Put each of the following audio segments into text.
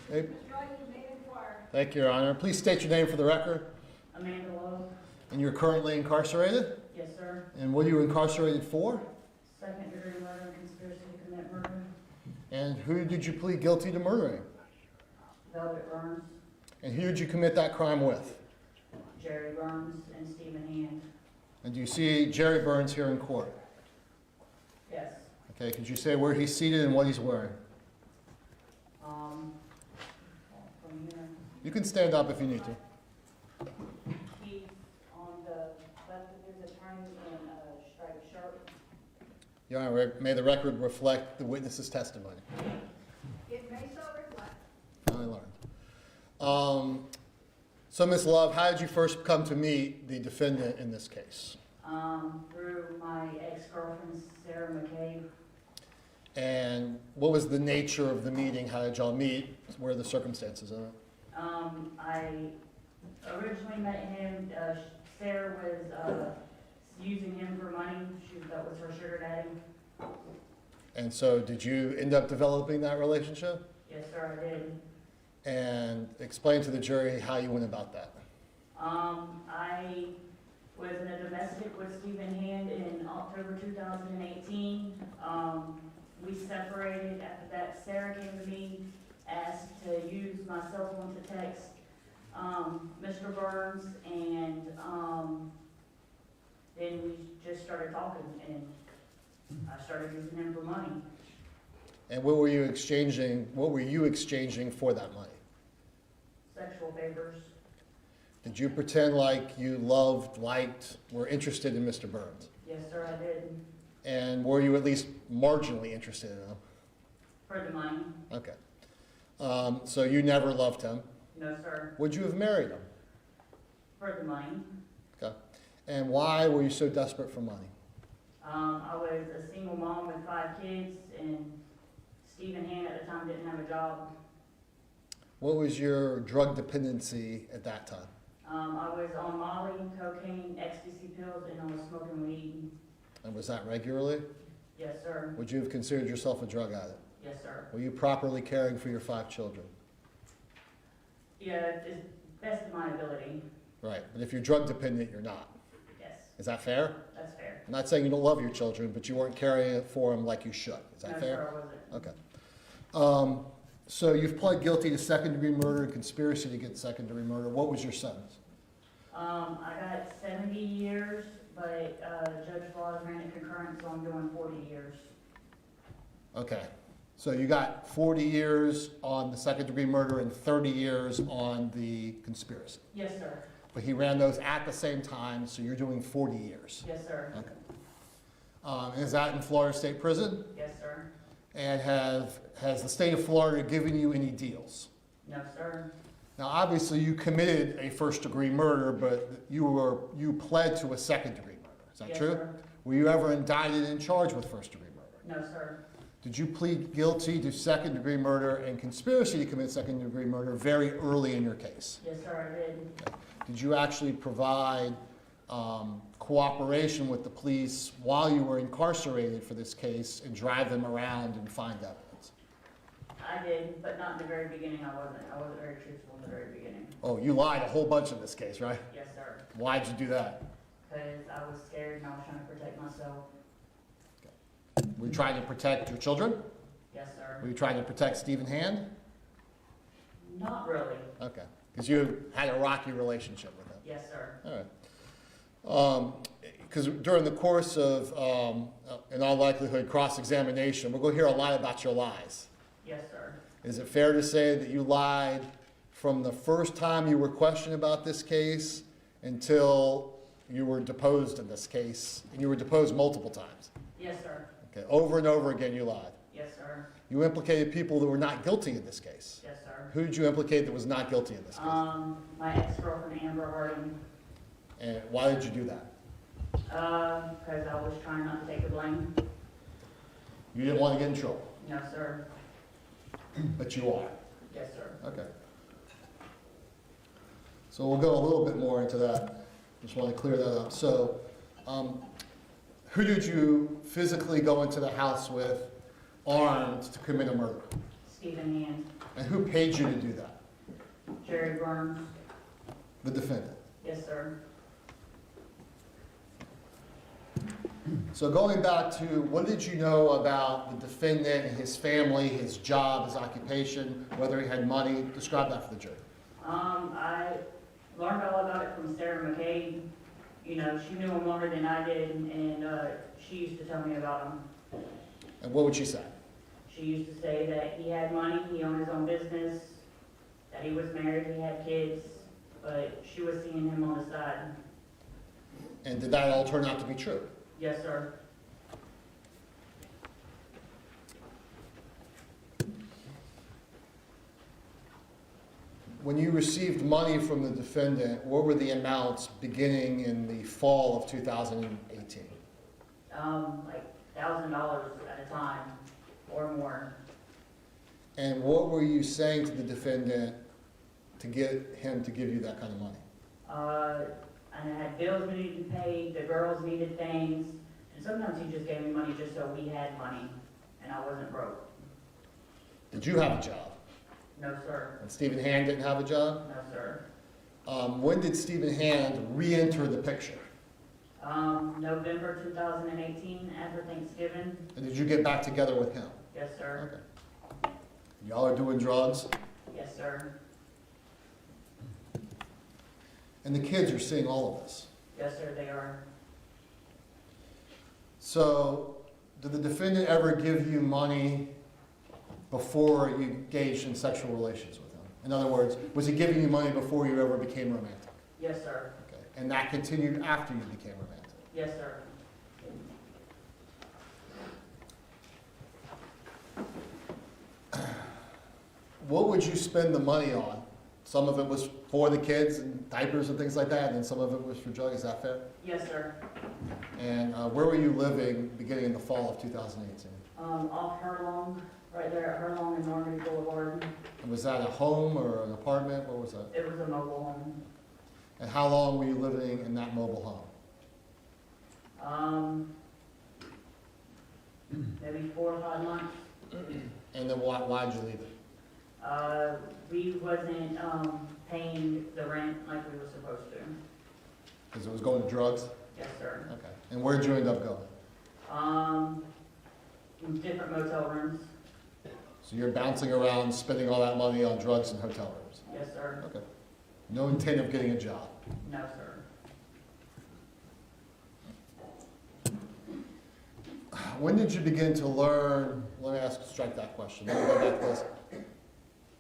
Hey. Mr. Wright, you may inquire. Thank you, Your Honor. Please state your name for the record. Amanda Love? And you're currently incarcerated? Yes, sir. And what are you incarcerated for? Second-degree murder and conspiracy to commit murder. And who did you plead guilty to murdering? Velvet Burns, And who did you commit that crime with? Jerry Burns, and Stephen Hand. And do you see Jerry Burns here in court? Yes. Okay, could you say where he's seated and what he's wearing? From here, You can stand up if you need to. he's on the left of his attorney in a striped shirt. Your Honor, may the record reflect the witness's testimony. It may so reflect. I learned. So, Ms. Love, how did you first come to meet the defendant in this case? Through my ex-girlfriend, Sarah McCabe. And what was the nature of the meeting? How did y'all meet? What are the circumstances of it? I originally met him, Sarah was using him for money. That was her sugar daddy. And so did you end up developing that relationship? Yes, sir, I did. And explain to the jury how you went about that. I was in a domestic with Stephen Hand in October 2018. We separated. After that, Sarah came to me, asked to use my cell phone to text Mr. Burns, and then we just started talking, and I started using him for money. And what were you exchanging? What were you exchanging for that money? Sexual favors. Did you pretend like you loved, liked, were interested in Mr. Burns? Yes, sir, I did. And were you at least marginally interested in him? For the money. Okay. So you never loved him. No, sir. Would you have married him? For the money. Okay. And why were you so desperate for money? I was a single mom with 5 kids, and Stephen Hand at the time didn't have a job. What was your drug dependency at that time? I was on Molly, cocaine, ecstasy pills, and I was smoking weed. And was that regularly? Yes, sir. Would you have considered yourself a drug addict? Yes, sir. Were you properly caring for your 5 children? Yeah, it's best of my ability. Right. But if you're drug dependent, you're not. Yes, Is that fair? that's fair. I'm not saying you don't love your children, but you weren't caring it for them like you should. Is that No, fair? sir, I wasn't. Okay. So you've pled guilty to second-degree murder and conspiracy to get second-degree murder. What was your sentence? I got 70 years, but Judge Law granted concurrence, so I'm doing 40 years. Okay. So you got 40 years on the second-degree murder and 30 years on the conspiracy. Yes, sir. But he ran those at the same time, so you're doing 40 years. Yes, sir. Okay. And is that in Florida State Prison? Yes, sir. And has the state of Florida given you any deals? No, sir. Now, obviously, you committed a first-degree murder, but you pled to a second-degree murder. Is that Yes, true? sir. Were you ever indicted and charged with first-degree murder? No, sir. Did you plead guilty to second-degree murder and conspiracy to commit second-degree murder very early in your case? Yes, sir, I did. Did you actually provide cooperation with the police while you were incarcerated for this case and drive them around and find evidence? I did, but not in the very beginning. I wasn't very truthful in the very beginning. Oh, you lied a whole bunch in this case, right? Yes, sir. Why'd you do that? Because I was scared and I was trying to protect myself. Were you trying to protect your children? Yes, sir. Were you trying to protect Stephen Hand? Not really. Okay, because you had a rocky relationship with him. Yes, sir. All right. Because during the course of, in all likelihood, cross-examination, we're going to hear a lot about your lies. Yes, sir. Is it fair to say that you lied from the first time you were questioned about this case until you were deposed in this case, and you were deposed multiple times? Yes, sir. Okay, over and over again you lied. Yes, sir. You implicated people that were not guilty in this case. Yes, sir. Who did you implicate that was not guilty in this case? My ex-girlfriend, Amber Harding. And why did you do that? Because I was trying not to take the blame. You didn't want to get in trouble, No, sir. but you are. Yes, sir. Okay. So we'll go a little bit more into that. Just want to clear that up. So, who did you physically go into the house with, armed, to commit a murder? Stephen Hand, And who paid you to do that? Jerry Burns. The defendant. Yes, sir. So going back to, what did you know about the defendant and his family, his job, his occupation, whether he had money? Describe that for the jury. I learned all about it from Sarah McCabe. You know, she knew him longer than I did, and she used to tell me about him. And what would she say? She used to say that he had money, he owned his own business, that he was married, he had kids, but she was seeing him on the side. And did that all turn out to be true? Yes, sir. When you received money from the defendant, what were the amounts beginning in the fall of 2018? Like $1,000 at a time or more. And what were you saying to the defendant to get him to give you that kind of money? I had bills needed to be paid, the girls needed things, and sometimes he just gave me money just so we had money, and I wasn't broke. Did you have a job? No, sir. And Stephen Hand didn't have a job? No, sir. When did Stephen Hand re-enter the picture? November 2018, after Thanksgiving. And did you get back together with him? Yes, sir. Okay. Y'all are doing drugs? Yes, sir. And the kids are seeing all of this. Yes, sir, they are. So, did the defendant ever give you money before you engaged in sexual relations with him? In other words, was he giving you money before you ever became romantic? Yes, sir. Okay. And that continued after you became romantic? Yes, sir. What would you spend the money on? Some of it was for the kids and diapers and things like that, and then some of it was for drugs. Is that fair? Yes, sir. And where were you living beginning in the fall of 2018? Off Herlong, right there at Herlong and Normandy Boulevard. And was that a home or an apartment? What was that? It was a mobile home. And how long were you living in that mobile home? Maybe 4 or 5 months. And then why'd you leave it? We wasn't paying the rent like we were supposed to. Because it was going to drugs? Yes, sir. Okay. And where'd you end up going? In different motel rooms. So you're bouncing around, spending all that money on drugs and hotel rooms? Yes, sir. Okay. No intent of getting a job? No, sir. When did you begin to learn, let me strike that question, let me go back to this.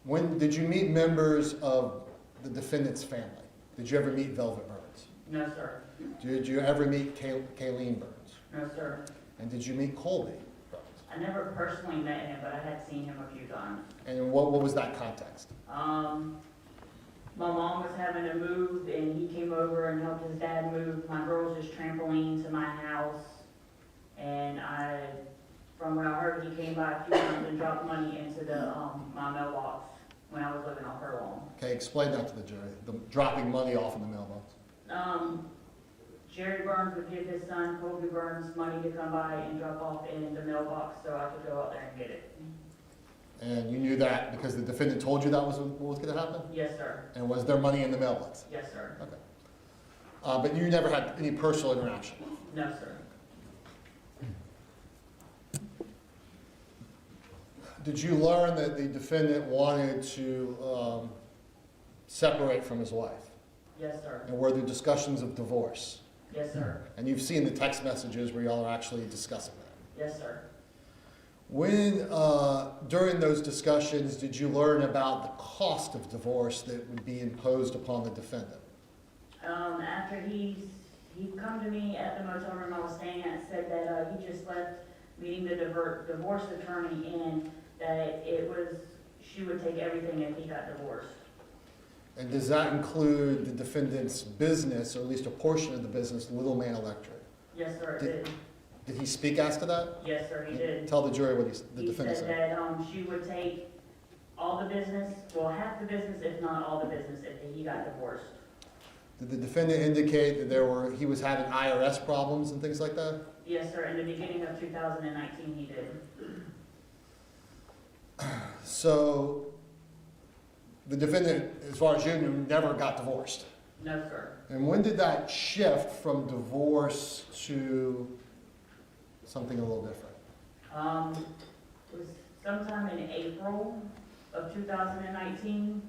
When did you meet members of the defendant's family? Did you ever meet Velvet Burns? No, sir. Did you ever meet Kayleen Burns? No, sir. And did you meet Colby Burns? I never personally met him, but I had seen him a few times. And what was that context? My mom was having to move, and he came over and helped his dad move. My girls just trampoline to my house, and from what I heard, he came by a few times and dropped money into my mailbox when I was living off her lawn. Okay, explain that to the jury, the dropping money off in the mailbox. Jerry Burns would give his son, Colby Burns, money to come by and drop off in the mailbox so I could go out there and get it. And you knew that because the defendant told you that was what was going to happen? Yes, sir. And was there money in the mailbox? Yes, sir. Okay. But you never had any personal interaction? No, sir. Did you learn that the defendant wanted to separate from his wife? Yes, sir. And were there discussions of divorce? Yes, sir. And you've seen the text messages where y'all are actually discussing that. Yes, sir. When, during those discussions, did you learn about the cost of divorce that would be imposed upon the defendant? After he come to me at the motel room I was staying at, said that he just left meeting the divorce attorney and that she would take everything if he got divorced. And does that include the defendant's business, or at least a portion of the business, Little Man Electric? Yes, sir, it did. Did he speak as to that? Yes, sir, he did. Tell the jury what the He defendant said said. that she would take all the business, well, half the business, if not all the business, if he got divorced. Did the defendant indicate that he was having IRS problems and things like that? Yes, sir, in the beginning of 2019 he did. So the defendant, as far as you knew, never got divorced. No, sir. And when did that shift from divorce to something a little different? It was sometime in April of 2019.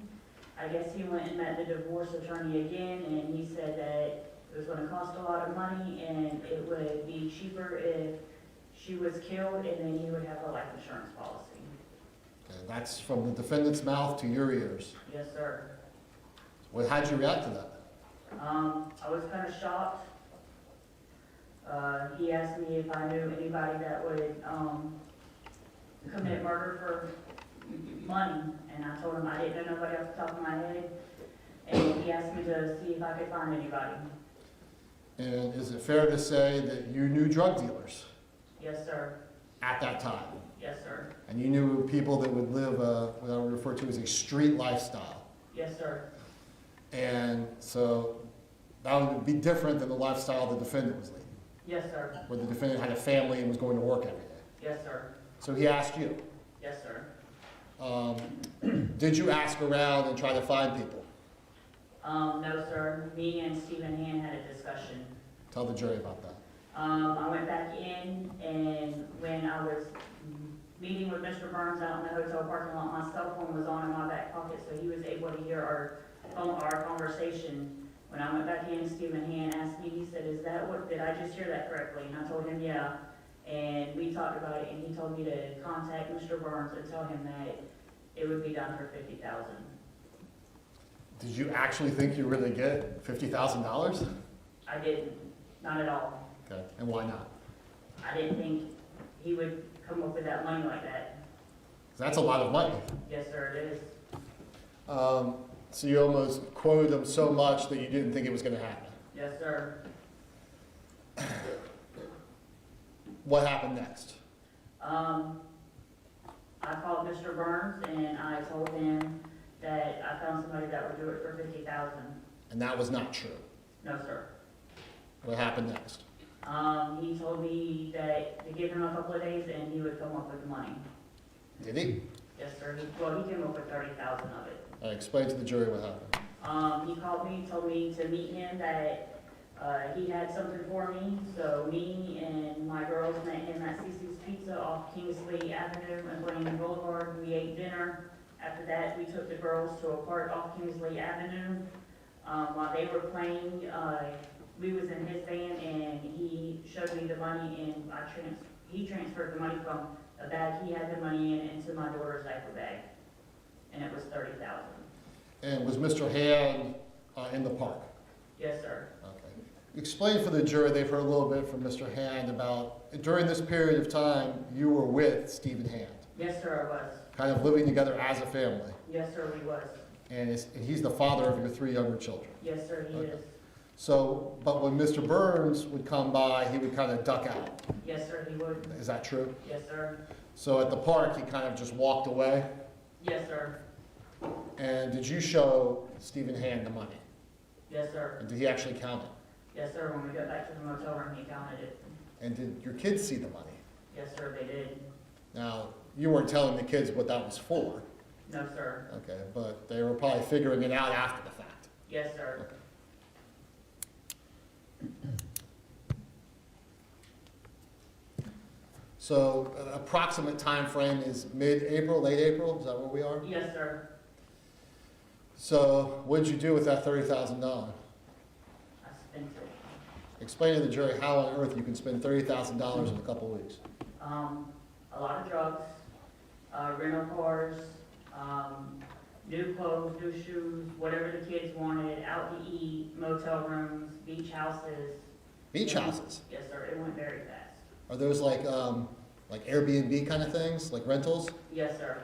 I guess he went and met the divorce attorney again, and he said that it was gonna cost a lot of money, and it would be cheaper if she was killed, and then he would have a life insurance policy. Okay, that's from the defendant's mouth to your ears. Yes, sir. How'd you react to that? I was kind of shocked. He asked me if I knew anybody that would, commit murder for money, and I told him I didn't know nobody off the top of my head, and he asked me to see if I could find anybody. And is it fair to say that you knew drug dealers Yes, sir. at that time? Yes, sir. And you knew people that would live what I would refer to as a street lifestyle? Yes, sir. And so that would be different than the lifestyle the defendant was leading, Yes, sir. where the defendant had a family and was going to work every day. Yes, sir. So he asked you. Yes, sir. Did you ask around and try to find people? No, sir. Me and Stephen Hand had a discussion. Tell the jury about that. I went back in, and when I was meeting with Mr. Burns out in the hotel parking lot, my cell phone was on in my back pocket, so he was able to hear our conversation. When I went back in, Stephen Hand asked me, he said, did I just hear that correctly? And I told him, yeah. And we talked about it, and he told me to contact Mr. Burns and tell him that it would be done for $50,000. Did you actually think you were going to get $50,000? I didn't, not at all. Okay, and why not? I didn't think he would come up with that money like that. 'Cause that's a lot of money. Yes, sir, it is. So you almost quoted him so much that you didn't think it was going to happen. Yes, sir. What happened next? I called Mr. Burns and I told him that I found somebody that would do it for $50,000. And that was not true. No, sir. What happened next? He told me that to give him a couple of days and he would come up with the money. Did he? Yes, sir. He came up with $30,000 of it. Explain to the jury what happened. He called me, told me to meet him, that he had something for me. So me and my girls met him at CC's Pizza off Kingsley Avenue and Blaine Boulevard. We ate dinner. After that, we took the girls to a park off Kingsley Avenue. While they were playing, we was in his van and he showed me the money, and he transferred the money from a bag he had the money in into my daughter's diaper bag, and it was $30,000. And was Mr. Hand in the park? Yes, sir. Okay. Explain for the jury, they've heard a little bit from Mr. Hand about, during this period of time, you were with Stephen Hand, Yes, sir, I was. kind of living together as a family. Yes, sir, we was. And he's the father of your 3 younger children. Yes, sir, he Okay. is. So, but when Mr. Burns would come by, he would kind of duck out. Yes, sir, he would. Is that true? Yes, sir. So at the park, he kind of just walked away. Yes, sir. And did you show Stephen Hand the money? Yes, sir. And did he actually count it? Yes, sir, when we got back to the motel room, he counted it. And did your kids see the money? Yes, sir, they did. Now, you weren't telling the kids what that was for, No, sir. okay, but they were probably figuring it out after the fact. Yes, sir. Okay. So, approximate time frame is mid-April, late April, is that where we are? Yes, sir. So, what did you do with that $30,000? I spent it. Explain to the jury how on earth you can spend $30,000 in a couple of weeks. A lot of drugs, rental cars, new clothes, new shoes, whatever the kids wanted, out to eat, motel rooms, beach houses. Beach houses, Yes, sir, it went very fast. are those like Airbnb kind of things, like rentals? Yes, sir.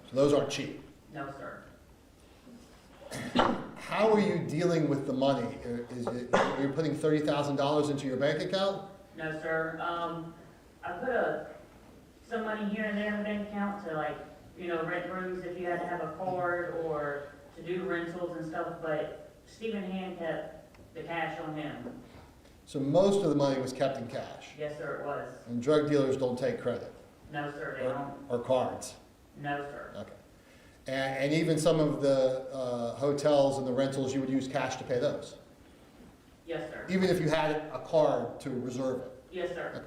So those aren't cheap. No, sir. How are you dealing with the money? Are you putting $30,000 into your bank account? No, sir. I put some money here and there in the bank account to, like, rent rooms if you had to have a card, or to do rentals and stuff, but Stephen Hand kept the cash on him. So most of the money was kept in cash. Yes, sir, it was. And drug dealers don't take credit No, sir, they don't. or cards. No, sir. Okay. And even some of the hotels and the rentals, you would use cash to pay those? Yes, sir. Even if you had a card to reserve it? Yes, sir. Okay.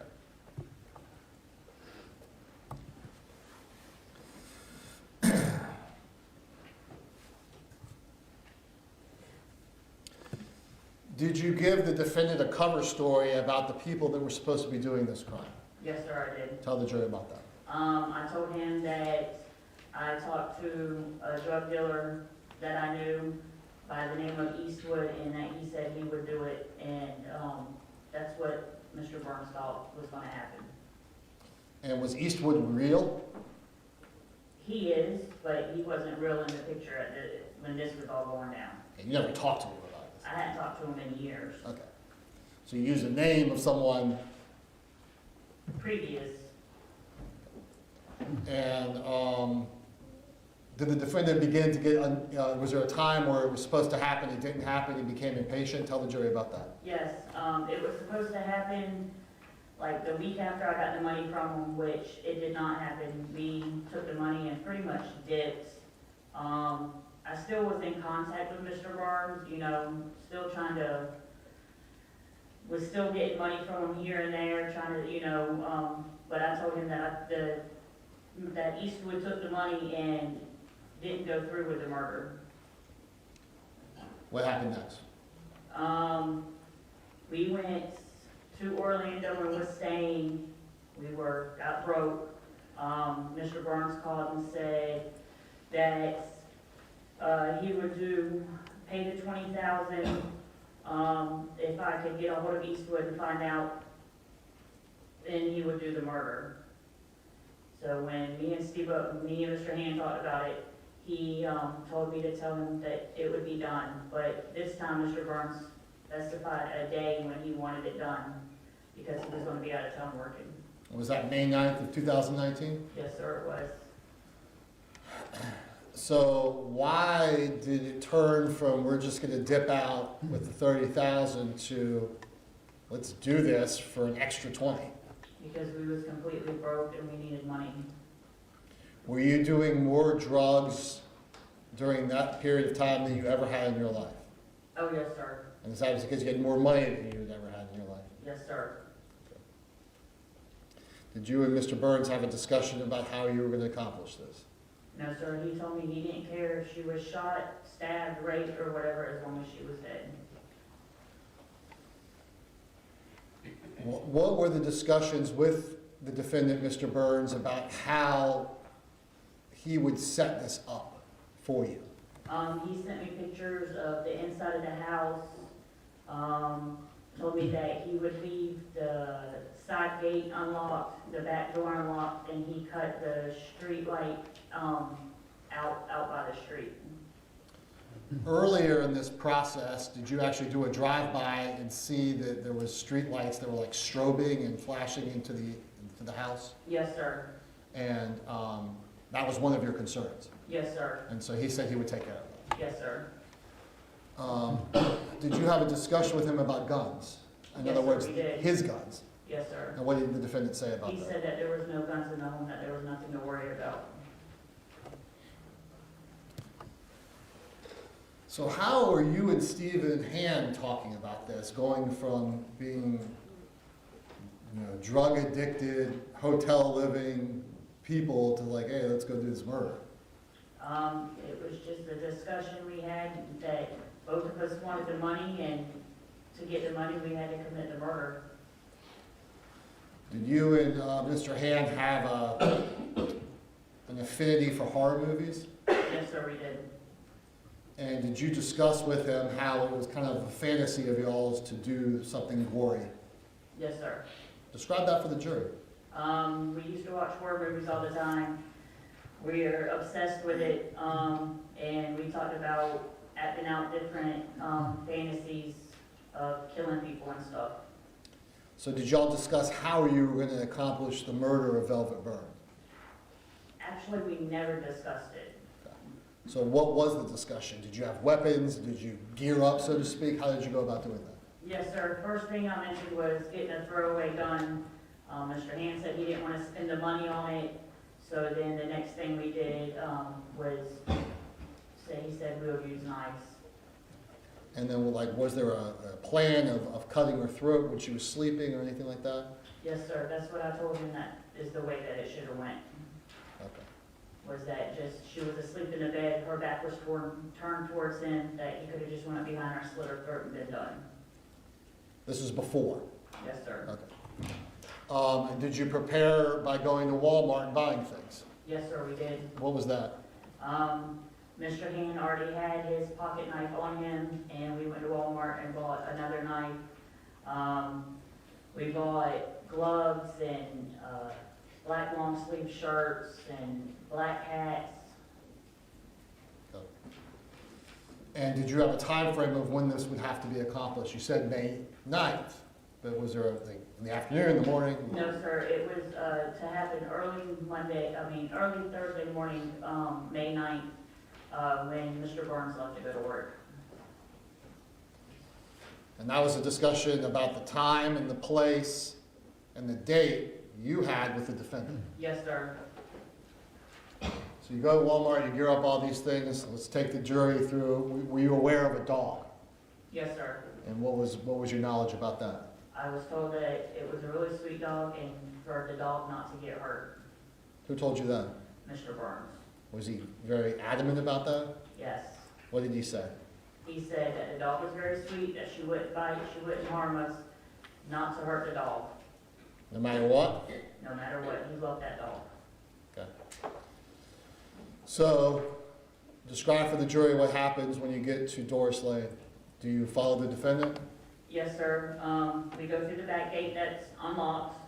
Did you give the defendant a cover story about the people that were supposed to be doing this crime? Yes, sir, I did. Tell the jury about that. I told him that I talked to a drug dealer that I knew by the name of Eastwood, and that he said he would do it, and, that's what Mr. Burns thought was gonna happen. And was Eastwood real? He is, but he wasn't real in the picture at when this was all going down. And you never talked to him about this? I hadn't talked to him in years, Okay. So you used the name of someone, previous. and did the defendant begin to get, was there a time where it was supposed to happen, it didn't happen, he became impatient? Tell the jury about that. Yes, it was supposed to happen like the week after I got the money from him, which it did not happen. We took the money and pretty much dipped. I still was in contact with Mr. Barnes, you know, was still getting money from him here and there, trying to, you know, but I told him that that Eastwood took the money and didn't go through with the murder. What happened next? We went to Orlando and was staying. We got broke. Mr. Barnes called and said that he would pay the $20,000 if I could get a hold of Eastwood and find out, then he would do the murder. So when me and Mr. Hand talked about it, he told me to tell him that it would be done. But this time, Mr. Barnes specified a day when he wanted it done because he was going to be out of town working. Was that May 9th of 2019? Yes, sir, it was. So why did it turn from we're just going to dip out with the 30,000 to let's do this for an extra 20? Because we was completely broke and we needed money. Were you doing more drugs during that period of time than you ever had in your life? Oh, yes, sir. And is that because you had more money than you had ever had in your life? Yes, sir. Did you and Mr. Burns have a discussion about how you were going to accomplish this? No, sir, he told me he didn't care if she was shot, stabbed, raped, or whatever, as long as she was dead. What were the discussions with the defendant, Mr. Burns, about how he would set this up for you? He sent me pictures of the inside of the house, told me that he would leave the side gate unlocked, the back door unlocked, and he cut the street light out by the street. Earlier in this process, did you actually do a drive-by and see that there was street lights that were like strobing and flashing into the house? Yes, sir. And that was one of your concerns? Yes, sir. And so he said he would take care of that? Yes, sir. Did you have a discussion with him about guns? In Yes, other sir, words, we did. his guns? Yes, sir. And what did the defendant say about He that? said that there was no guns in the home, that there was nothing to worry about. So how are you and Stephen Hand talking about this, going from being, drug addicted, hotel living people to like, hey, let's go do this murder? It was just a discussion we had that both of us wanted the money, and to get the money, we had to commit the murder. Did you and Mr. Hand have an affinity for horror movies? Yes, sir, we did. And did you discuss with him how it was kind of a fantasy of y'all's to do something gory? Yes, sir. Describe that for the jury. We used to watch horror movies all the time. We're obsessed with it, and we talked about acting out different fantasies of killing people and stuff. So did y'all discuss how you were going to accomplish the murder of Velvet Burn? Actually, we never discussed it. So what was the discussion? Did you have weapons? Did you gear up, so to speak? How did you go about doing that? Yes, sir. First thing I mentioned was getting a throwaway gun. Mr. Hand said he didn't want to spend the money on it, So then the next thing we did, was, he said we would use knives. And then, like, was there a plan of cutting her throat when she was sleeping or anything like that? Yes, sir, that's what I told him, that is the way that it should have went. Okay. Was that just, she was asleep in the bed, her back was turned towards him, that he could have just went behind her, slit her throat and been done. This was before? Yes, sir. Okay. And did you prepare by going to Walmart and buying things? Yes, sir, we did. What was that? Mr. Han already had his pocket knife on him, and we went to Walmart and bought another knife. We bought gloves and, black long sleeve shirts and black hats. And did you have a time frame of when this would have to be accomplished? You said May 9th, but was there a thing in the afternoon, in the morning? No, sir, it was, to happen early Thursday morning, May 9th, when Mr. Barnes left to go to work. And that was a discussion about the time and the place and the date you had with the defendant. Yes, sir. So you go to Walmart, you gear up all these things, let's take the jury through. Were you aware of a dog? Yes, sir. And what was your knowledge about that? I was told that it was a really sweet dog and for the dog not to get hurt. Who told you that? Mr. Barnes. Was he very adamant about that? Yes. What did he say? He said that the dog was very sweet, that she wouldn't bite, she wouldn't harm us, not to hurt the dog, No matter what? no matter what. He loved that dog. Okay. So, describe for the jury what happens when you get to Doris Lane. Do you follow the defendant? Yes, sir. We go through the back gate that's unlocked.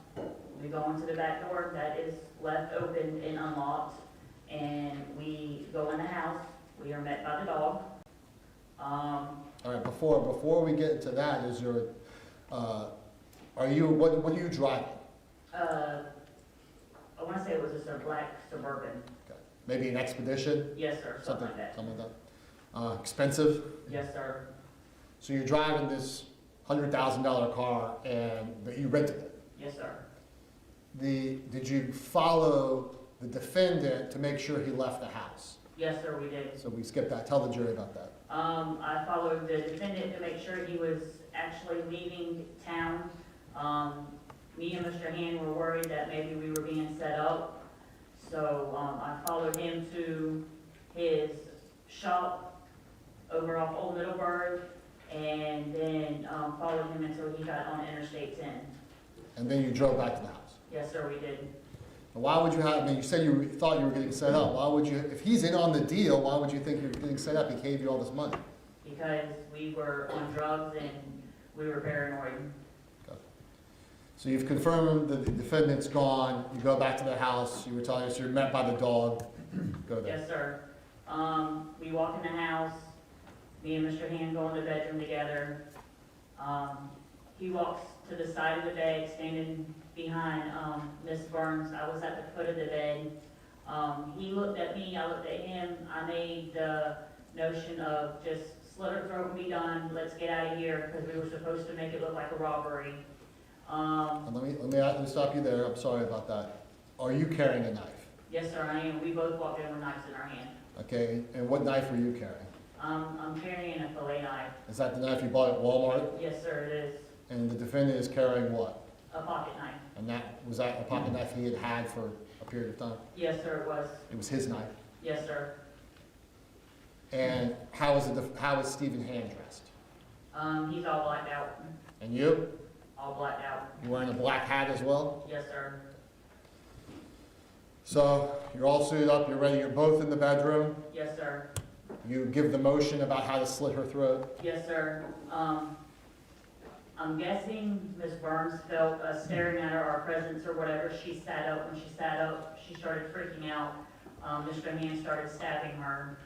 We go into the back door that is left open and unlocked. And we go in the house. We are met by the dog. All right, before we get into that, is there, what are you driving? I want to say it was a black Suburban. Okay. Maybe an Expedition? Yes, sir, something like that. Something like that. Expensive? Yes, sir. So you're driving this $100,000 car but you rented it. Yes, sir. Did you follow the defendant to make sure he left the house? Yes, sir, we did. So we skipped that. Tell the jury about that. I followed the defendant to make sure he was actually leaving town. Me and Mr. Han were worried that maybe we were being set up. So, I followed him to his shop over off Old Middleburg and then, followed him until he got on Interstate 10. And then you drove back to the house. Yes, sir, we did. Why would you have, you said you thought you were getting set up. Why would you, if he's in on the deal, why would you think you were getting set up? He gave you all this money. Because we were on drugs and we were paranoid. Okay. So you've confirmed that the defendant's gone. You go back to the house. You were telling us you're met by the dog. Go there. Yes, sir. We walk in the house. Me and Mr. Han go in the bedroom together. He walks to the side of the bed, standing behind Miss Burns. I was at the foot of the bed. He looked at me, I looked at him. I made the notion of just slit her throat and be done. Let's get out of here, because we were supposed to make it look like a robbery. And let me stop you there. I'm sorry about that. Are you carrying a knife? Yes, sir, I am. We both walked in with knives in our hand. Okay, and what knife were you carrying? I'm carrying a fillet knife. Is that the knife you bought at Walmart? Yes, sir, it is. And the defendant is carrying what? A pocket knife. And was that a pocket knife he had had for a period of time? Yes, sir, it was. It was his knife. Yes, sir. And how is Stephen Han dressed? He's all blacked out. And you? All blacked out. You wearing a black hat as well? Yes, sir. So you're all suited up, you're ready, you're both in the bedroom. Yes, sir. You give the motion about how to slit her throat. Yes, sir. I'm guessing Ms. Burns felt us staring at her, our presence or whatever. She sat up. When she sat up, she started freaking out. Mr. Han started stabbing her.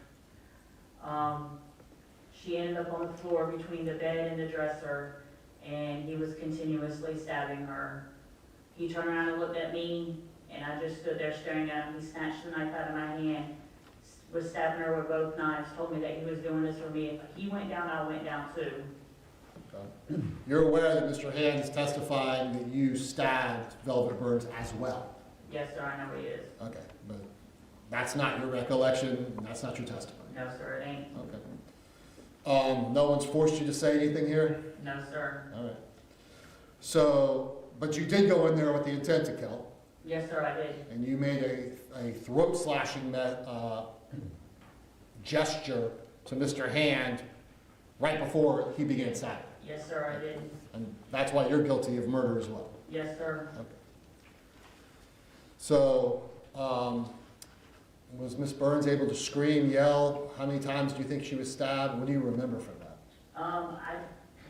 She ended up on the floor between the bed and the dresser, and he was continuously stabbing her. He turned around and looked at me, and I just stood there staring at him. He snatched the knife out of my hand, was stabbing her with both knives, told me that he was doing this for me. If he went down, I went down too. Okay. You're aware that Mr. Han is testifying that you stabbed Velvet Burns as well? Yes, sir, I know he is. Okay, but That's not your recollection, and that's not your testimony? No, sir, it ain't. Okay. No one's forced you to say anything here? No, sir. All right. So, but you did go in there with the intent to kill, Yes, sir, I did. and you made a throat slashing gesture to Mr. Hand right before he began stabbing. Yes, sir, I did. And that's why you're guilty of murder as well. Yes, sir. Okay. So, was Miss Burns able to scream, yell? How many times do you think she was stabbed? What do you remember from that? I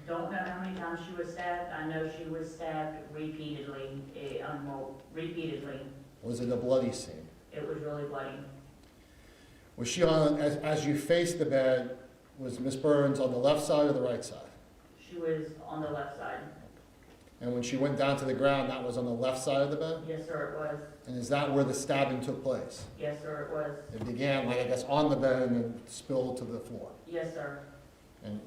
don't know how many times she was stabbed. I know she was stabbed repeatedly, repeatedly. Was it a bloody scene? It was really bloody. Was she on, as you faced the bed, was Miss Burns on the left side or the right side? She was on the left side. And when she went down to the ground, that was on the left side of the bed? Yes, sir, it was. And is that where the stabbing took place? Yes, sir, it was. It began, like, I guess, on the bed and then spilled to the floor. Yes, sir. And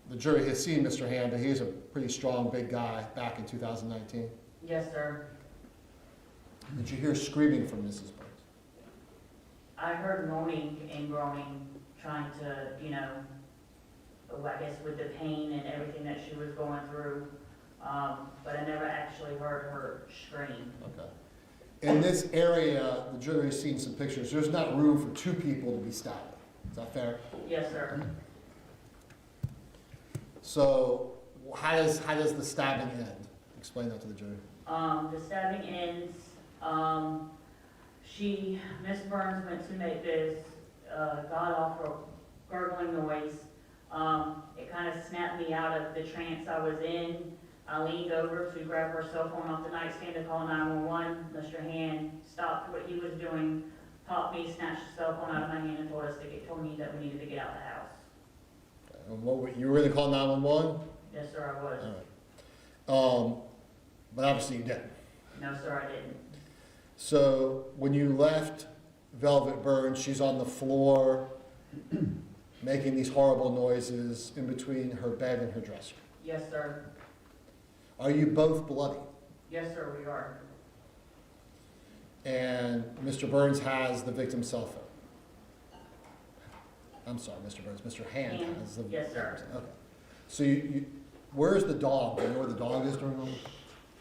the jury has seen Mr. Hand, but he's a pretty strong, big guy back in 2019. Yes, sir. Did you hear screaming from Mrs. Burns? I heard moaning and groaning, trying to, I guess with the pain and everything that she was going through. But I never actually heard her scream. Okay. In this area, the jury has seen some pictures. There's not room for two people to be stabbed. Is that fair? Yes, sir. So how does the stabbing end? Explain that to the jury. The stabbing ends, Miss Burns went to make this, god-awful gurgling noise. It kind of snapped me out of the trance I was in. I leaned over to grab her cell phone off the nightstand to call 911. Mr. Hand stopped what he was doing, popped me, snatched the cell phone out of my hand, and told me that we needed to get out of the house. And you were going to call 911? Yes, sir, I was. All right. But obviously you didn't. No, sir, I didn't. So when you left Velvet Burns, she's on the floor making these horrible noises in between her bed and her dresser. Yes, sir. Are you both bloody? Yes, sir, we are. And Mr. Burns has the victim's cell phone. I'm sorry, Mr. Burns. Mr. Hand has the Yes, sir. Okay. So where's the dog? Do you know where the dog is during all this?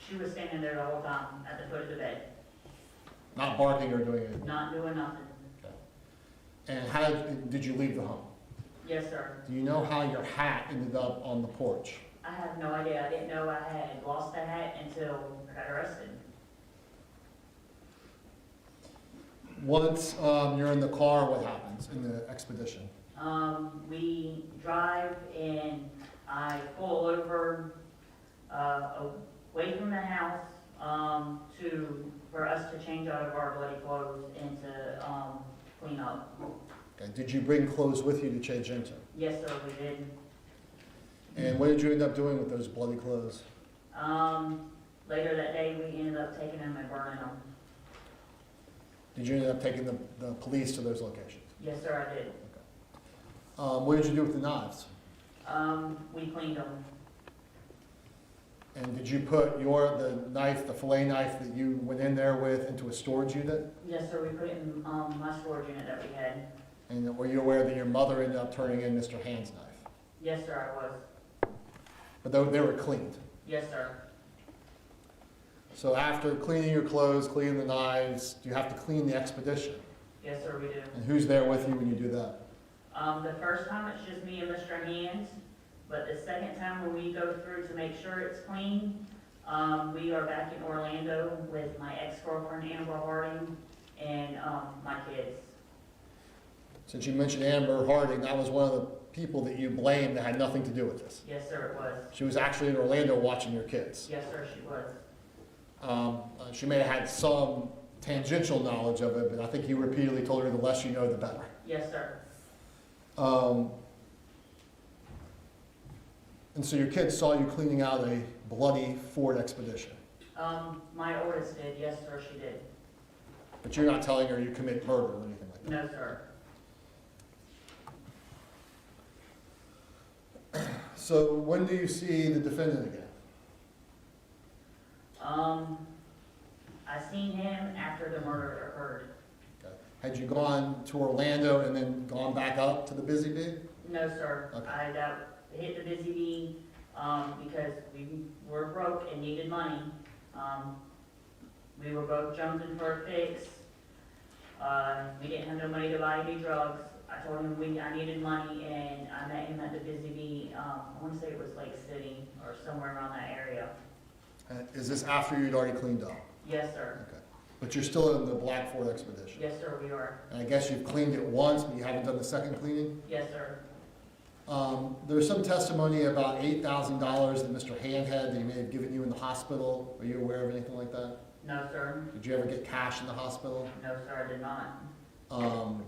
She was standing there the whole time at the foot of the bed, Not barking or doing anything? not doing nothing. And how did you leave the home? Yes, sir. Do you know how your hat ended up on the porch? I have no idea. I didn't know I had lost the hat until I got arrested. Once you're in the car, what happens in the expedition? We drive and I pull over away from the house for us to change out of our bloody clothes and to clean up. Okay. Did you bring clothes with you to change into? Yes, sir, we did. And what did you end up doing with those bloody clothes? Later that day, we ended up taking them and burning them. Did you end up taking the police to those locations? Yes, sir, I did. What did you do with the knives? We cleaned them. And did you put the fillet knife that you went in there with into a storage unit? Yes, sir, we put it in my storage unit that we had. And were you aware that your mother ended up turning in Mr. Hand's knife? Yes, sir, I was. But they were cleaned. Yes, sir. So after cleaning your clothes, cleaning the knives, do you have to clean the expedition? Yes, sir, we do. And who's there with you when you do that? The first time it's just me and Mr. Hands, but the second time when we go through to make sure it's clean, we are back in Orlando with my ex-girlfriend Amber Harding and my kids. Since you mentioned Amber Harding, that was one of the people that you blamed that had nothing to do with this. Yes, sir, it was. She was actually in Orlando watching your kids. Yes, sir, she was. She may have had some tangential knowledge of it, but I think you repeatedly told her the less you know, the better. Yes, sir. And so your kids saw you cleaning out a bloody Ford Expedition. My oldest did. Yes, sir, she did. But you're not telling her you commit murder or anything like that? No, sir. So when do you see the defendant again? I seen him after the murder occurred. Okay. Had you gone to Orlando and then gone back up to the Busy Bee? No, sir. Okay. I hit the Busy Bee, because we were broke and needed money. We were both jumping for a fix. We didn't have no money to buy any drugs. I told him I needed money, and I met him at the Busy Bee, I want to say it was Lake City or somewhere around that area. Is this after you'd already cleaned up? Yes, sir. Okay. But you're still in the Black Ford expedition? Yes, sir, we are. And I guess you've cleaned it once, but you haven't done the second cleaning? Yes, sir. There's some testimony about $8,000 that Mr. Hand had that he may have given you in the hospital. Are you aware of anything like that? No, sir. Did you ever get cash in the hospital? No, sir, I did not.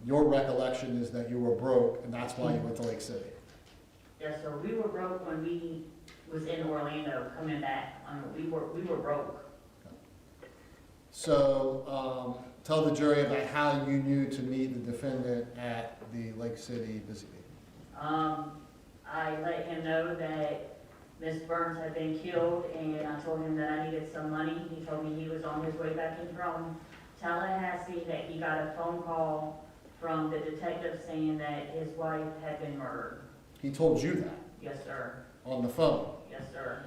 Your recollection is that you were broke, and that's why you went to Lake City. Yes, sir, we were broke when we was in Orlando coming back. We were broke. So, tell the jury about how you knew to meet the defendant at the Lake City Busy Bee. I let him know that Miss Burns had been killed, and I told him that I needed some money. He told me he was on his way back in from Tallahassee, that he got a phone call from the detective saying that his wife had been murdered. He told you that Yes, sir. on the phone Yes, sir.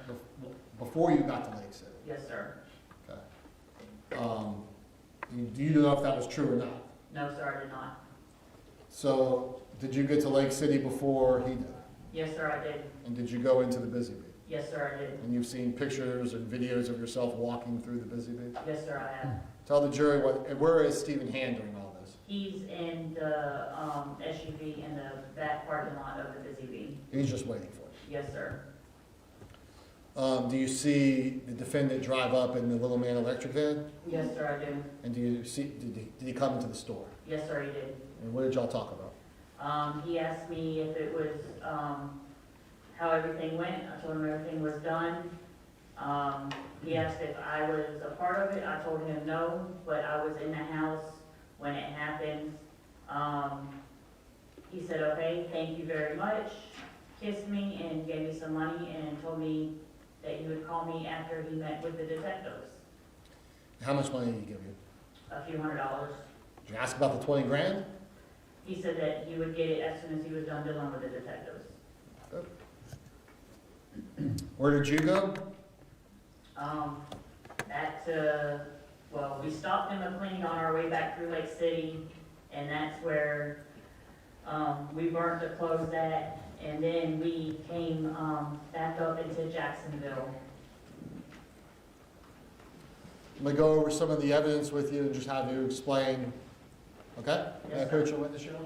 before you got to Lake City. Yes, sir. Do you know if that was true or not? No, sir, I did not. So, did you get to Lake City before he did? Yes, sir, I did. And did you go into the Busy Bee? Yes, sir, I did. And you've seen pictures and videos of yourself walking through the Busy Bee? Yes, sir, I have. Tell the jury where is Stephen Hand during all this? He's in the SUV in the back parking lot of the Busy Bee. He's just waiting for Yes, sir. you. Do you see the defendant drive up in the Little Man electric van? Yes, sir, I do. And do you see, did he come into the store? Yes, sir, he did. And what did y'all talk about? He asked me if it was, how everything went. I told him everything was done. He asked if I was a part of it. I told him no, but I was in the house when it happened. He said, okay, thank you very much, kissed me and gave me some money and told me that he would call me after he met with the detectives. How much money did he give you? A few $100s. Did you ask about the 20 grand? He said that he would get it as soon as he was done dealing with the detectives. Where did you go? We stopped in McLean on our way back through Lake City, and that's where, we burnt the clothes at, and then we came, back up into Jacksonville. I'm gonna go over some of the evidence with you and just have you explain, okay? May I Yes, approach your witness, Sheila?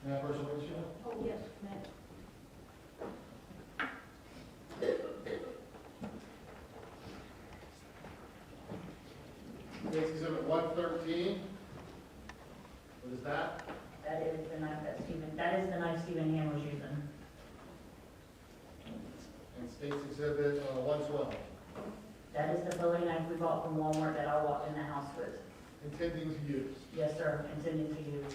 May I approach your witness, Sheila? Oh, yes, ma'am. Case Exhibit 113. What is that? That is the knife Stephen Hand was using. And State's Exhibit 112. That is the Bowie knife we bought from Walmart that I walked in the house with. Intending to use. Yes, sir, intended to use.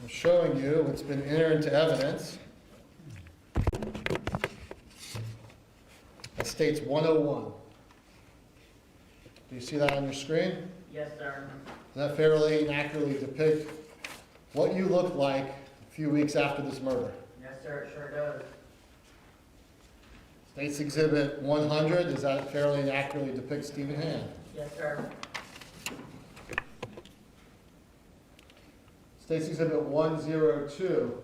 I'm showing you what's been entered into evidence. That states 101. Do you see that on your screen? Yes, sir. Does that fairly and accurately depict what you looked like a few weeks after this murder? Yes, sir, it sure does. State's Exhibit 100, does that fairly and accurately depict Stephen Hand? Yes, sir. State's Exhibit 102,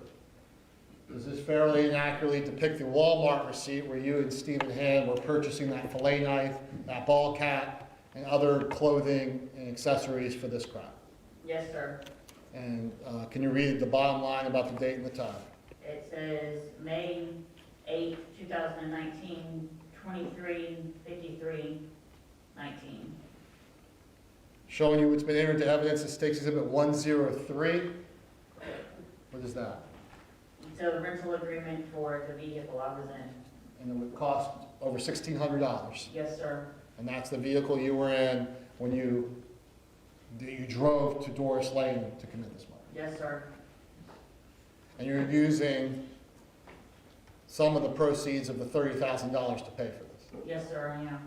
does this fairly and accurately depict the Walmart receipt where you and Stephen Hand were purchasing that fillet knife, that ball cap, and other clothing and accessories for this crime? Yes, sir. And can you read the bottom line about the date and the time? It says May 8, 2019, 23:53:19. Showing you what's been entered into evidence in State's Exhibit 103. What is that? So the rental agreement for the vehicle I was in. And it would cost over $1,600. Yes, sir. And that's the vehicle you were in when you drove to Doris Lane to commit this murder. Yes, sir. And you're using some of the proceeds of the $30,000 to pay for this. Yes, sir, I am.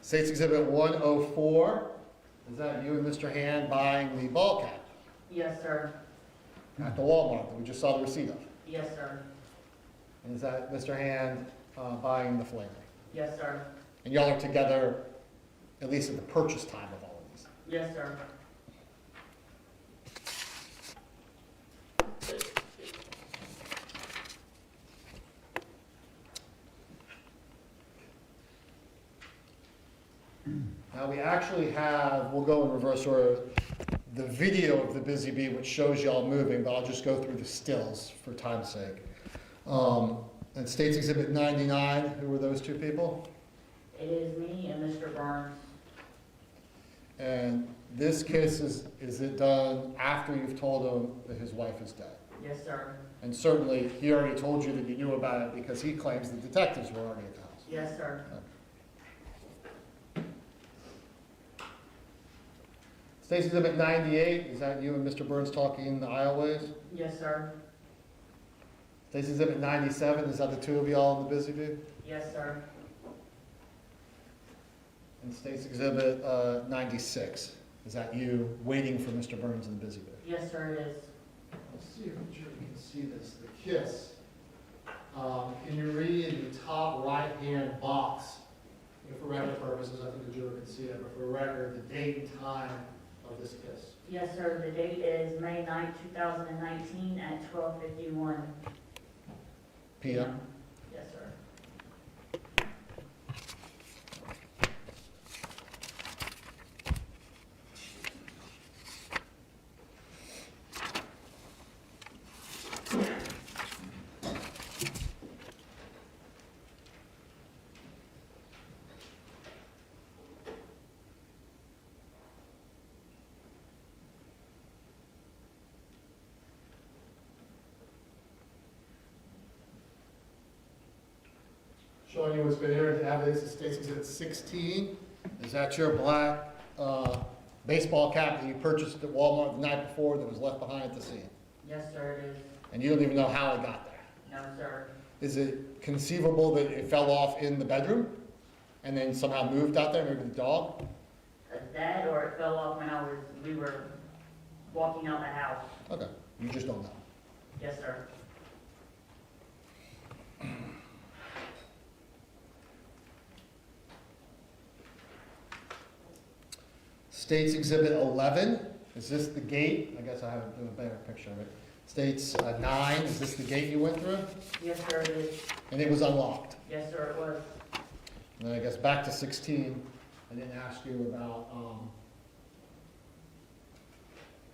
State's Exhibit 104, is that you and Mr. Hand buying the ball cap Yes, sir. at the Walmart that we just saw the receipt of? Yes, sir. And is that Mr. Hand buying the flamer? Yes, sir. And y'all are together at least at the purchase time of all of these? Yes, sir. Now we actually have, we'll go in reverse order, the video of the Busy Bee which shows y'all moving, but I'll just go through the stills for time's sake. And State's Exhibit 99, who were those two people? It is me and Mr. Burns. And this kiss, is it done after you've told him that his wife is dead? Yes, sir. And certainly, he already told you that you knew about it because he claims the detectives were already at the house. Yes, sir. State's Exhibit 98, is that you and Mr. Burns talking in the aisleways? Yes, sir. State's Exhibit 97, is that the two of y'all in the Busy Bee? Yes, sir. And State's Exhibit 96, is that you waiting for Mr. Burns in the Busy Bee? Yes, sir, it is. Let's see if you can see this, the kiss. Can you read in the top right-hand box, for record purposes, I think the jury can see it, but for record, the date and time of this kiss? Yes, sir. The date is May 9th, 2019 at 12:51 PM? Yes, sir. Showing you what's been entered into evidence in State's Exhibit 16. Is that your black baseball cap that you purchased at Walmart the night before that was left behind at the scene? Yes, sir, it is. And you don't even know how it got there? No, sir. Is it conceivable that it fell off in the bedroom and then somehow moved out there, maybe the dog? That or it fell off when we were walking out the house. Okay, you just don't know. Yes, sir. State's Exhibit 11, is this the gate? I guess I have a better picture of it. State's 9, is this the gate you went through? Yes, sir, it is. And it was unlocked. Yes, sir, it was. And then I guess back to 16, I didn't ask you about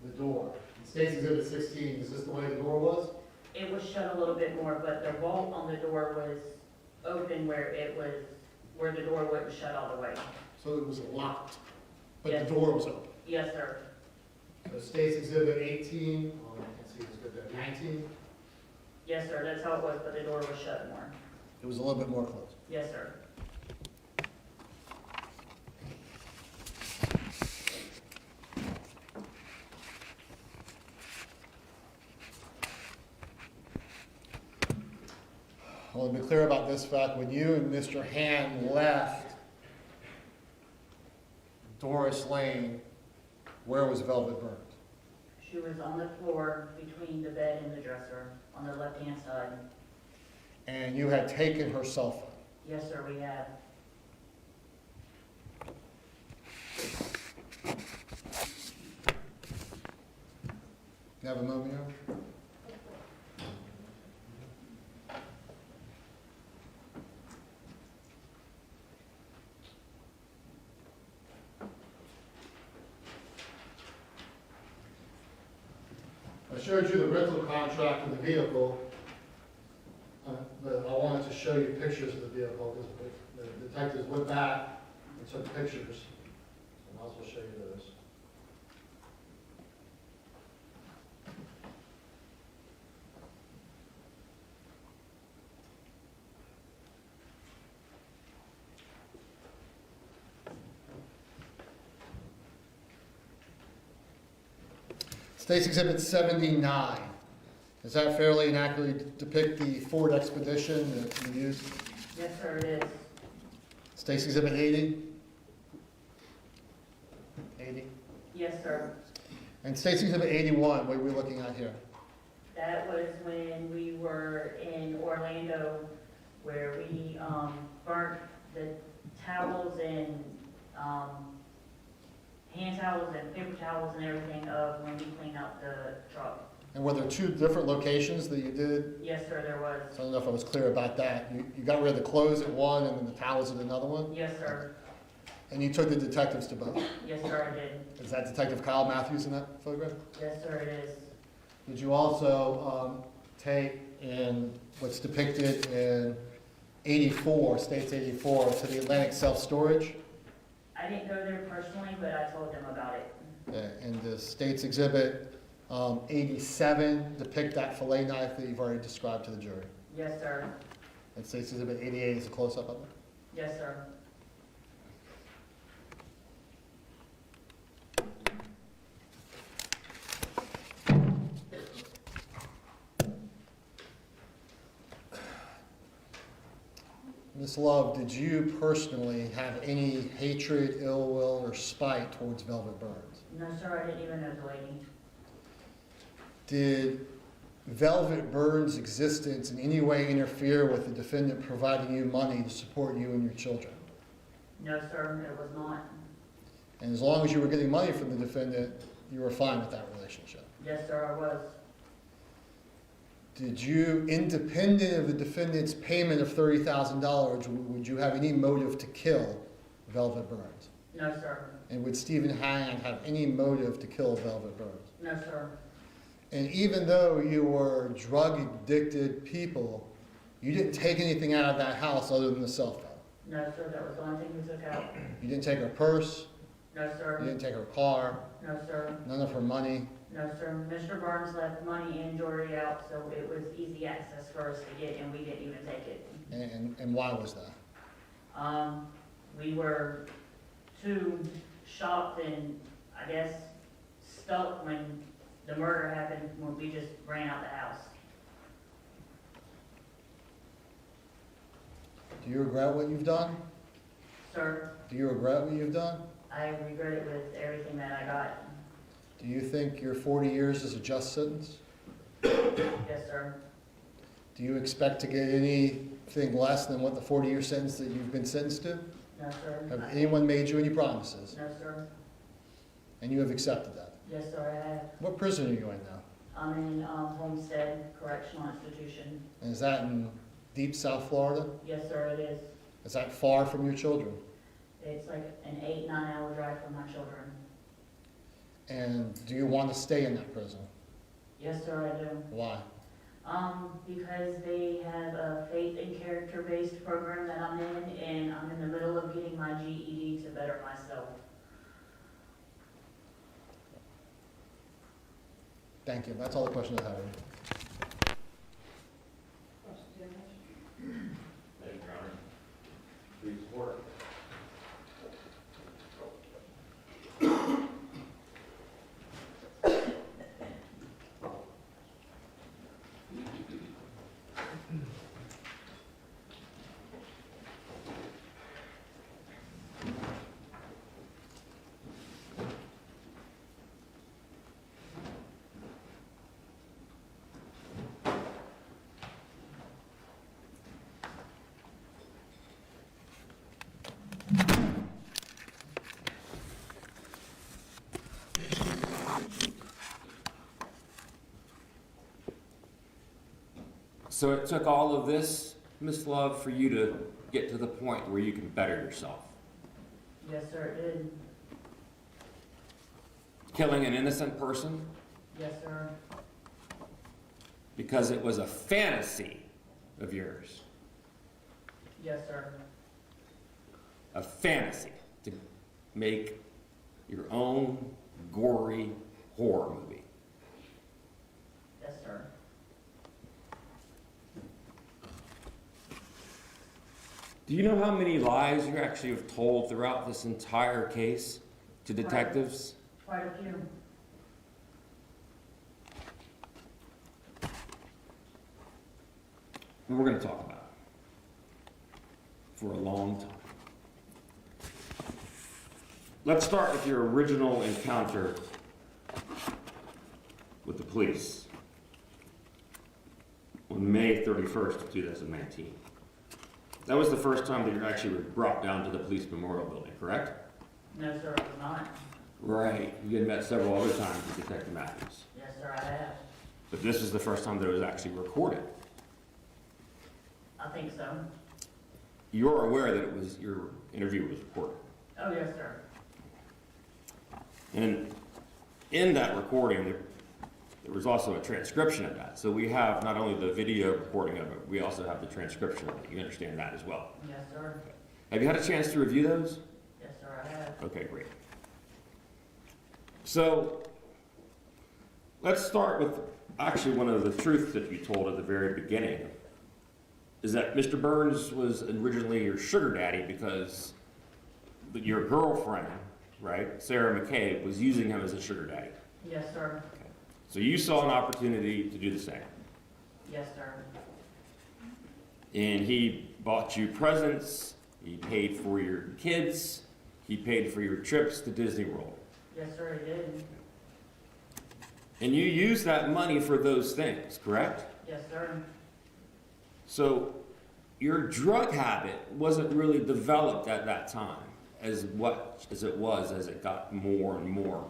the door. In State's Exhibit 16, is this the way the door was? It was shut a little bit more, but the bolt on the door was open where the door wouldn't shut all the way. So it was locked, but Yes. the door was open. Yes, sir. So State's Exhibit 18, oh, I can't see this good there, 19, Yes, sir, that's how it was, but the door was shut more. it was a little bit more closed. Yes, sir. I want to be clear about this fact. When you and Mr. Hand left Doris Lane, where was Velvet Burns? She was on the floor between the bed and the dresser on the left-hand side. And you had taken her cell phone. Yes, sir, we have. You have a moment here? I showed you the rental contract of the vehicle, but I wanted to show you pictures of the vehicle because the detectives went back and took pictures. So I might as well show you those. State's Exhibit 79. Does that fairly and accurately depict the Ford Expedition that you used? Yes, sir, it is. State's Exhibit 80? 80? Yes, sir. And State's Exhibit 81, what are we looking at here? That was when we were in Orlando, where we burnt the towels and hand towels and paper towels and everything of when we cleaned out the truck. And were there two different locations that you did? Yes, sir, there was. So I don't know if I was clear about that. You got rid of the clothes at one and then the towels at another one? Yes, sir. And you took the detectives to both? Yes, sir, I did. Is that Detective Kyle Matthews in that photograph? Yes, sir, it is. Did you also take in what's depicted in 84, States 84, to the Atlantic Self-Storage? I didn't go there personally, but I told them about it. And the State's Exhibit 87 depict that fillet knife that you've already described to the jury. Yes, sir. And State's Exhibit 88 is a close-up of it? Yes, sir. Ms. Love, did you personally have any hatred, ill will, or spite towards Velvet Burns? No, sir, I didn't even know the lady. Did Velvet Burns' existence in any way interfere with the defendant providing you money to support you and your children? No, sir, it was not. And as long as you were getting money from the defendant, you were fine with that relationship? Yes, sir, I was. Did you, independent of the defendant's payment of $30,000, would you have any motive to kill Velvet Burns? No, sir. And would Stephen Hand have any motive to kill Velvet Burns? No, sir. And even though you were drug-addicted people, you didn't take anything out of that house other than the cell phone. No, sir, that was the only thing we took out. You didn't take her purse, No, you sir. didn't take her car, No, sir. none of her money. No, sir. Mr. Burns left money and jewelry out, so it was easy access for us to get, and we didn't even take it. And why was that? We were too shocked and, I guess, stuck when the murder happened, when we just ran out the house. Do you regret what you've done? Sir, Do you regret what you've done? I regret it with everything that I got. Do you think your 40 years is a just sentence? Yes, sir. Do you expect to get anything less than what the 40-year sentence that you've been sentenced to? No, sir. Have anyone made you any promises? No, sir. And you have accepted that? Yes, sir, I have. What prison are you in now? I'm in Homestead Correctional Institution. And is that in deep South Florida? Yes, sir, it is. Is that far from your children? It's like an 8-9 hour drive from my children. And do you want to stay in that prison? Yes, sir, I do. Why? Because they have a faith and character-based program that I'm in, and I'm in the middle of getting my GED to better myself. Thank you. That's all the questions I have. Thank you, Your Honor. Please support. So it took all of this, Miss Love, for you to get to the point where you can better yourself. Yes, sir, it did. Killing an innocent person Yes, sir. because it was a fantasy of yours. Yes, sir. A fantasy to make your own gory horror movie. Yes, sir. Do you know how many lies you actually have told throughout this entire case to detectives? Quite a few. and we're going to talk about it for a long time. Let's start with your original encounter with the police on May 31st of 2019. That was the first time that you actually were brought down to the police memorial building, correct? No, sir, it was not. Right. You had met several other times with Detective Matthews. Yes, sir, I have. But this is the first time that it was actually recorded. I think so. You're aware that it was your interview was recorded. Oh, yes, sir. And in that recording, there was also a transcription of that. So we have not only the video recording of it, we also have the transcription of it. You understand that as well. Yes, sir. Have you had a chance to review those? Yes, sir, I have. Okay, great. So let's start with actually one of the truths that you told at the very beginning, is that Mr. Burns was originally your sugar daddy because your girlfriend, right, Sarah McKay, was using him as a sugar daddy. Yes, sir. So you saw an opportunity to do the same. Yes, sir. And he bought you presents, he paid for your kids, he paid for your trips to Disney World. Yes, sir, he did. And you used that money for those things, correct? Yes, sir. So your drug habit wasn't really developed at that time as it was as it got more and more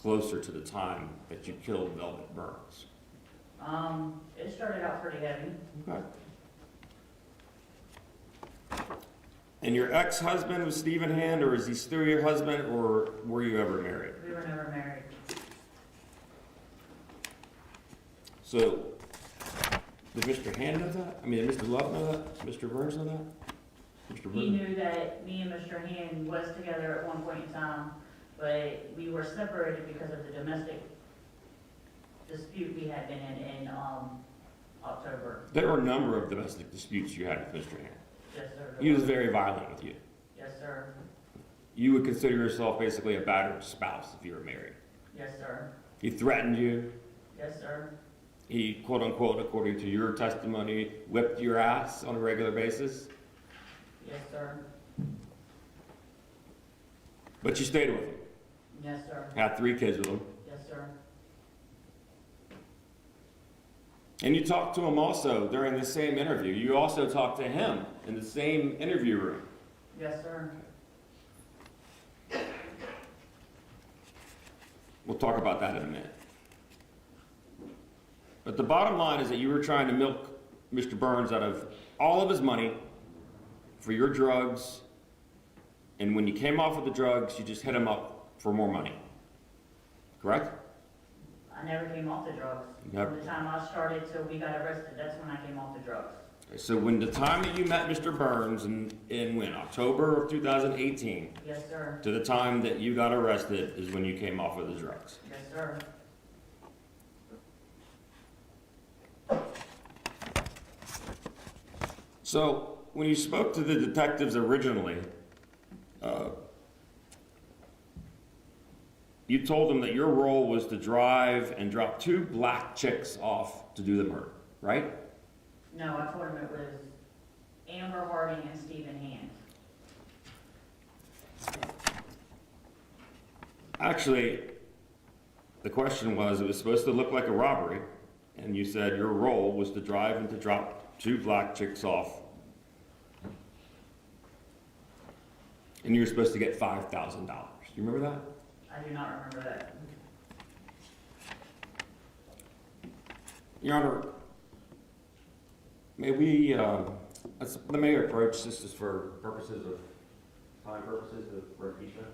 closer to the time that you killed Velvet Burns. It started out pretty heavy. Okay. And your ex-husband was Stephen Hand, or is he still your husband, or were you ever married? We were never married. So, did Mr. Hand know that? I mean, did Mr. Love know that? Did Mr. Burns know that? Mr. He Burns? knew that me and Mr. Hand was together at one point in time, but we were separated because of the domestic dispute we had been in October. There were a number of domestic disputes you had with Mr. Hand. Yes, sir. He was very violent with you. Yes, sir. You would consider yourself basically a battered spouse if you were married. Yes, sir. He threatened you. Yes, sir. He, quote unquote, according to your testimony, whipped your ass on a regular basis. Yes, sir. But you stayed with him. Yes, sir. Had 3 kids with him. Yes, sir. And you talked to him also during the same interview. You also talked to him in the same interview room. Yes, sir. We'll talk about that in a minute. But the bottom line is that you were trying to milk Mr. Burns out of all of his money for your drugs, and when you came off of the drugs, you just hit him up for more money. Correct? I never came off the drugs. Never. From the time I started till we got arrested, that's when I came off the drugs. So when the time that you met Mr. Burns in when, October of 2018, Yes, sir. to the time that you got arrested is when you came off of the drugs. Yes, sir. So when you spoke to the detectives originally, you told them that your role was to drive and drop 2 black chicks off to do the murder, right? No, I told him it was Amber Harding and Stephen Hand. Actually, the question was, it was supposed to look like a robbery, and you said your role was to drive and to drop 2 black chicks off, and you were supposed to get $5,000. Do you remember that? I do not remember that. Your Honor, may we, the mayor approach this is for purposes of, time purposes of impeachment?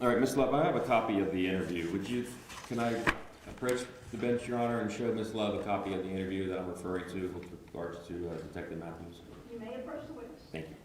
All right, Ms. Love, I have a copy of the interview. Can I approach the bench, Your Honor, and show Ms. Love a copy of the interview that I'm referring to with regards to Detective Matthews? You may approach the witness. Thank you.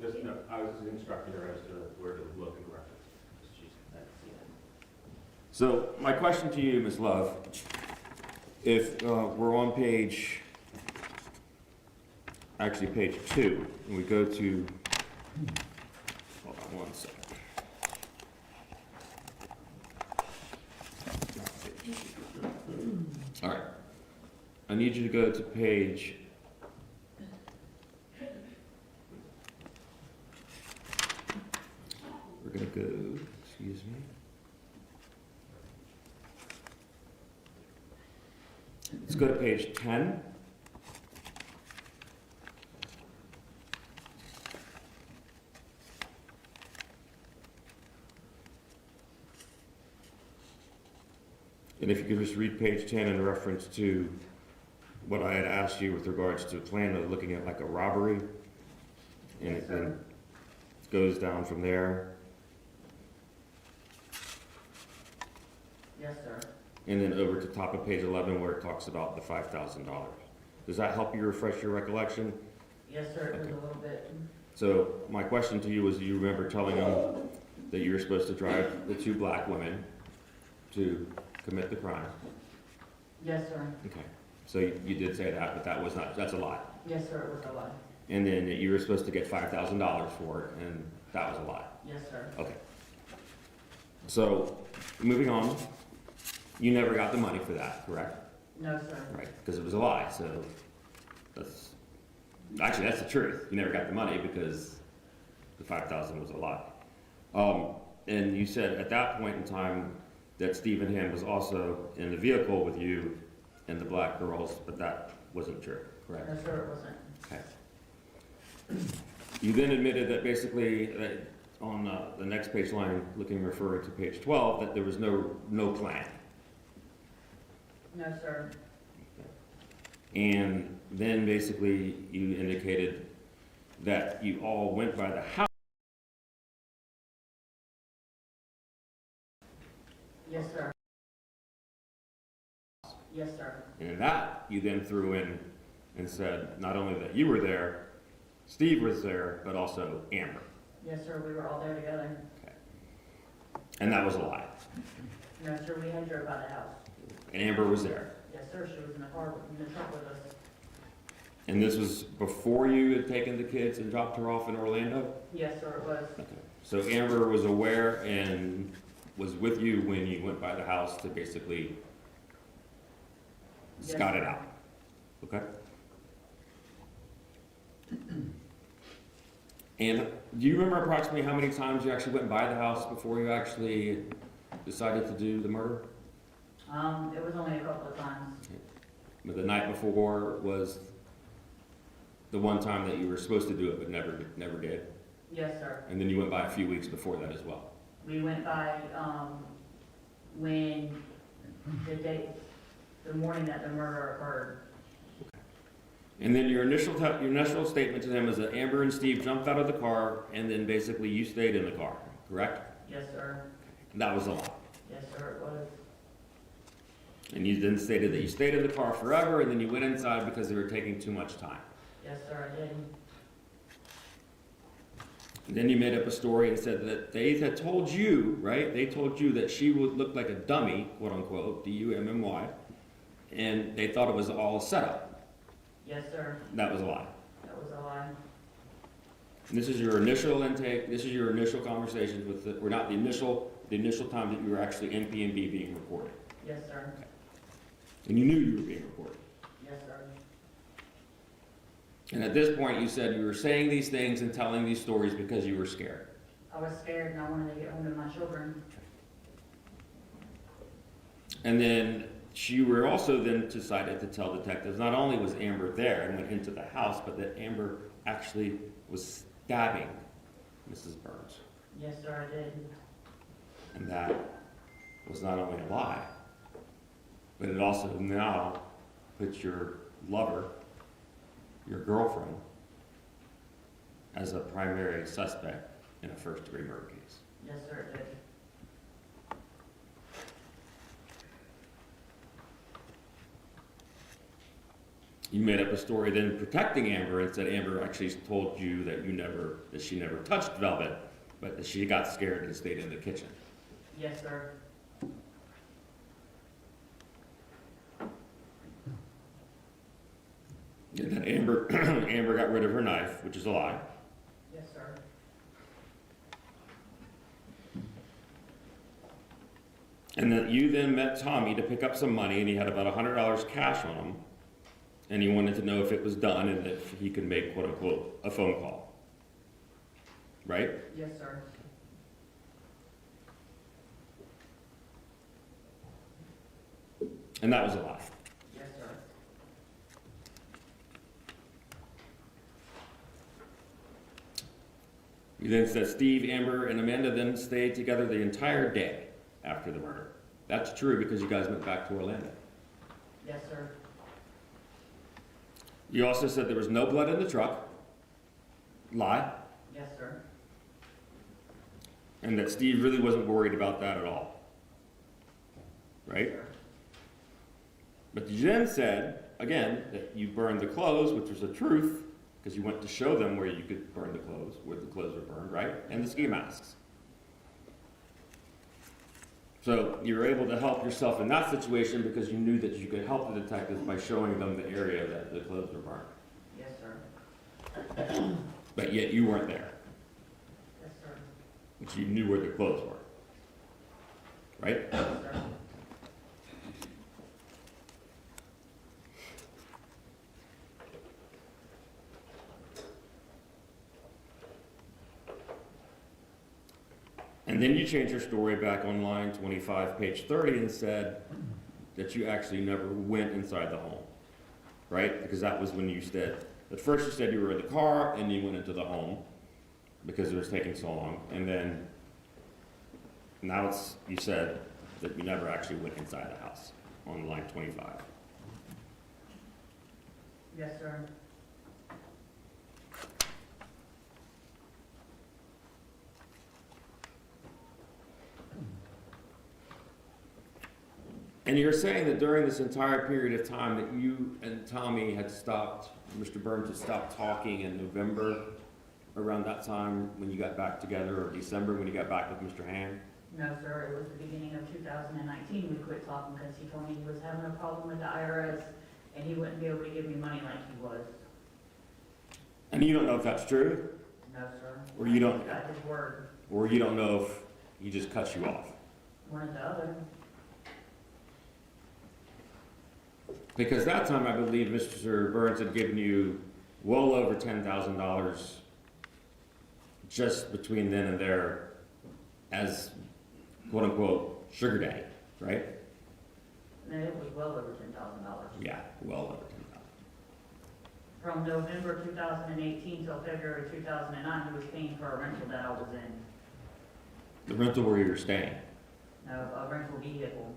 Just, no, I was instructing her as to where to look and reference. So my question to you, Ms. Love, if we're on page 2, and we go to, hold on one second. All right. I need you to go to page, we're going to go, excuse me. Let's go to page 10. And if you could just read page 10 in reference to what I had asked you with regards to plan of looking at like a robbery. And it then goes down from there. Yes, sir. And then over to top of page 11 where it talks about the $5,000. Does that help you refresh your recollection? Yes, sir, it was Okay. a little bit. So my question to you was, do you remember telling them that you were supposed to drive the 2 black women to commit the crime? Yes, sir. Okay. So you did say that, but that's a lie. Yes, sir, it was a lie. And then you were supposed to get $5,000 for it, and that was a lie. Yes, sir. Okay. So, moving on, you never got the money for that, correct? No, sir. Right, because it was a lie, so that's the truth. You never got the money because the $5,000 was a lie. And you said at that point in time that Stephen Hand was also in the vehicle with you and the black girls, but that wasn't true, correct? No, sir, it wasn't. Okay. You then admitted that basically, on the next page line, referring to page 12, that there was no plan. No, sir. And then basically you indicated that you all went by the house. Yes, sir. Yes, sir. And in that, you then threw in and said not only that you were there, Steve was there, but also Amber. Yes, sir, we were all there together. And that was a lie. No, sir, we had drove by the house. And Amber was there. Yes, sir, she was in the car, in the truck with us. And this was before you had taken the kids and dropped her off in Orlando? Yes, sir, it was. Okay. So Amber was aware and was with you when you went by the house to basically Yes, scout it sir. out. Okay? And do you remember approximately how many times you actually went by the house before you actually decided to do the murder? It was only a couple of times. But the night before was the one time that you were supposed to do it but never did. Yes, sir. And then you went by a few weeks before that as well. We went by, when the morning that the murder occurred. And then your initial statement to them is that Amber and Steve jumped out of the car and then basically you stayed in the car, correct? Yes, sir. And that was a lie. Yes, sir, it was. And you then stated that you stayed in the car forever and then you went inside because they were taking too much time. Yes, sir, I did. And then you made up a story and said that they had told you, right? They told you that she would look like a dummy, quote unquote, D-U-M-M-Y, and they thought it was all a setup. Yes, sir, That was a lie. that was a lie. And this is your initial intake, this is your initial conversations with the, or not the initial time that you were actually in P&B being recorded. Yes, sir. And you knew you were being recorded. Yes, sir. And at this point, you said you were saying these things and telling these stories because you were scared. I was scared and I wanted to get home to my children. And then you were also then decided to tell detectives not only was Amber there and went into the house, but that Amber actually was stabbing Mrs. Burns. Yes, sir, I did. And that was not only a lie, but it also now puts your lover, your girlfriend, as a primary suspect in a first-degree murder case. Yes, sir, it did. You made up a story then protecting Amber and said Amber actually told you that she never touched Velvet, but that she got scared and stayed in the kitchen. Yes, sir. And then Amber got rid of her knife, which is a lie. Yes, sir. And then you then met Tommy to pick up some money, and he had about $100 cash on him, and he wanted to know if it was done and if he could make, quote unquote, a phone call. Right? Yes, sir. And that was a lie. Yes, sir. You then said Steve, Amber, and Amanda then stayed together the entire day after the murder. That's true because you guys went back to Orlando. Yes, sir. You also said there was no blood in the truck. Lie. Yes, sir. And that Steve really wasn't worried about that at all. Right? Sir. But you then said, again, that you burned the clothes, which was the truth, because you went to show them where you could burn the clothes, where the clothes were burned, right? And the ski masks. So you were able to help yourself in that situation because you knew that you could help the detectives by showing them the area that the clothes were burned. Yes, sir. But yet you weren't there, Yes, sir. but you knew where the clothes were. Right? Yes, sir. And then you changed your story back on line 25, page 30, and said that you actually never went inside the home, right? Because that was when you said, at first you said you were in the car, and you went into the home because it was taking so long. And then now you said that you never actually went inside the house on line 25. Yes, sir. And you're saying that during this entire period of time that you and Tommy had stopped, Mr. Burns had stopped talking in November, around that time when you got back together, or December when you got back with Mr. Hand? No, sir, it was the beginning of 2019 we quit talking because he told me he was having a problem with the IRS and he wouldn't be able to give me money like he was. And you don't know if that's true, No, sir. or you don't, Got his word. or you don't know if he just cuts you off. One or the other. Because that time, I believe Mr. Burns had given you well over $10,000 just between then and there as quote-unquote sugar daddy, right? No, it was well over $10,000. Yeah, well over 10,000. From November 2018 till February 2009, he was paying for a rental that I was in. The rental where you were staying No, a rental vehicle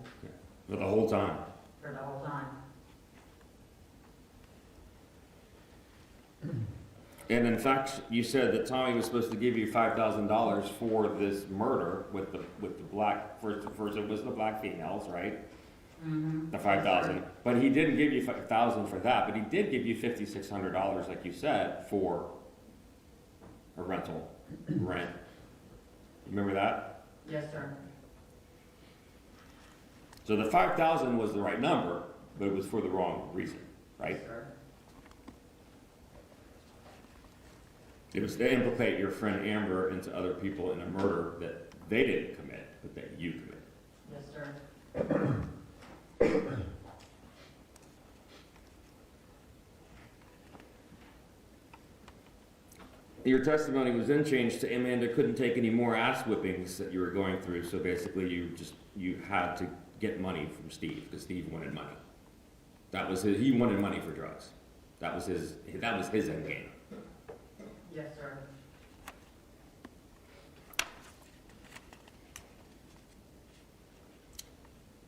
for the whole time. for the whole time. And in fact, you said that Tommy was supposed to give you $5,000 for this murder with the black, first it was the black females, right? Mm-hmm. The 5,000. But he didn't give you 5,000 for that, but he did give you $5,600, like you said, for a rental rent. You remember that? Yes, sir. So the 5,000 was the right number, but it was for the wrong reason, right? Yes, sir. It was to implicate your friend Amber into other people in a murder that they didn't commit, but that you committed. Yes, sir. your testimony was then changed to Amanda couldn't take any more ass whippings that you were going through, so basically you had to get money from Steve, because Steve wanted money. He wanted money for drugs. That was his end game. Yes, sir.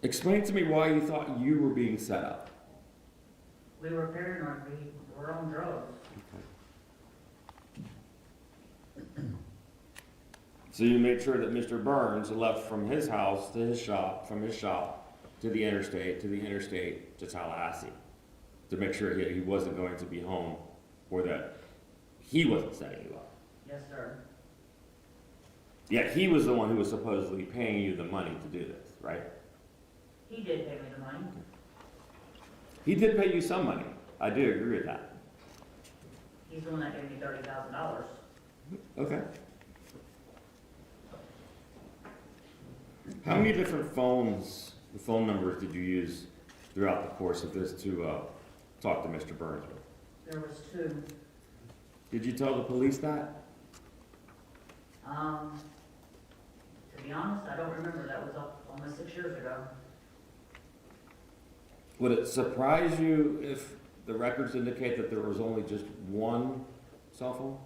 Explain to me why you thought you were being set up. We were paranoid, we were on drugs. So you made sure that Mr. Burns left from his house to his shop, from his shop to the interstate, to Tallahassee, to make sure he wasn't going to be home, or that he wasn't setting you up. Yes, sir. Yet he was the one who was supposedly paying you the money to do this, right? He did pay me the money. He did pay you some money. I do agree with that. He's the one that gave me $30,000. Okay. How many different phone numbers did you use throughout the course of this to talk to Mr. Burns with? There was 2. Did you tell the police that? To be honest, I don't remember. That was almost 6 years ago. Would it surprise you if the records indicate that there was only just one cell phone?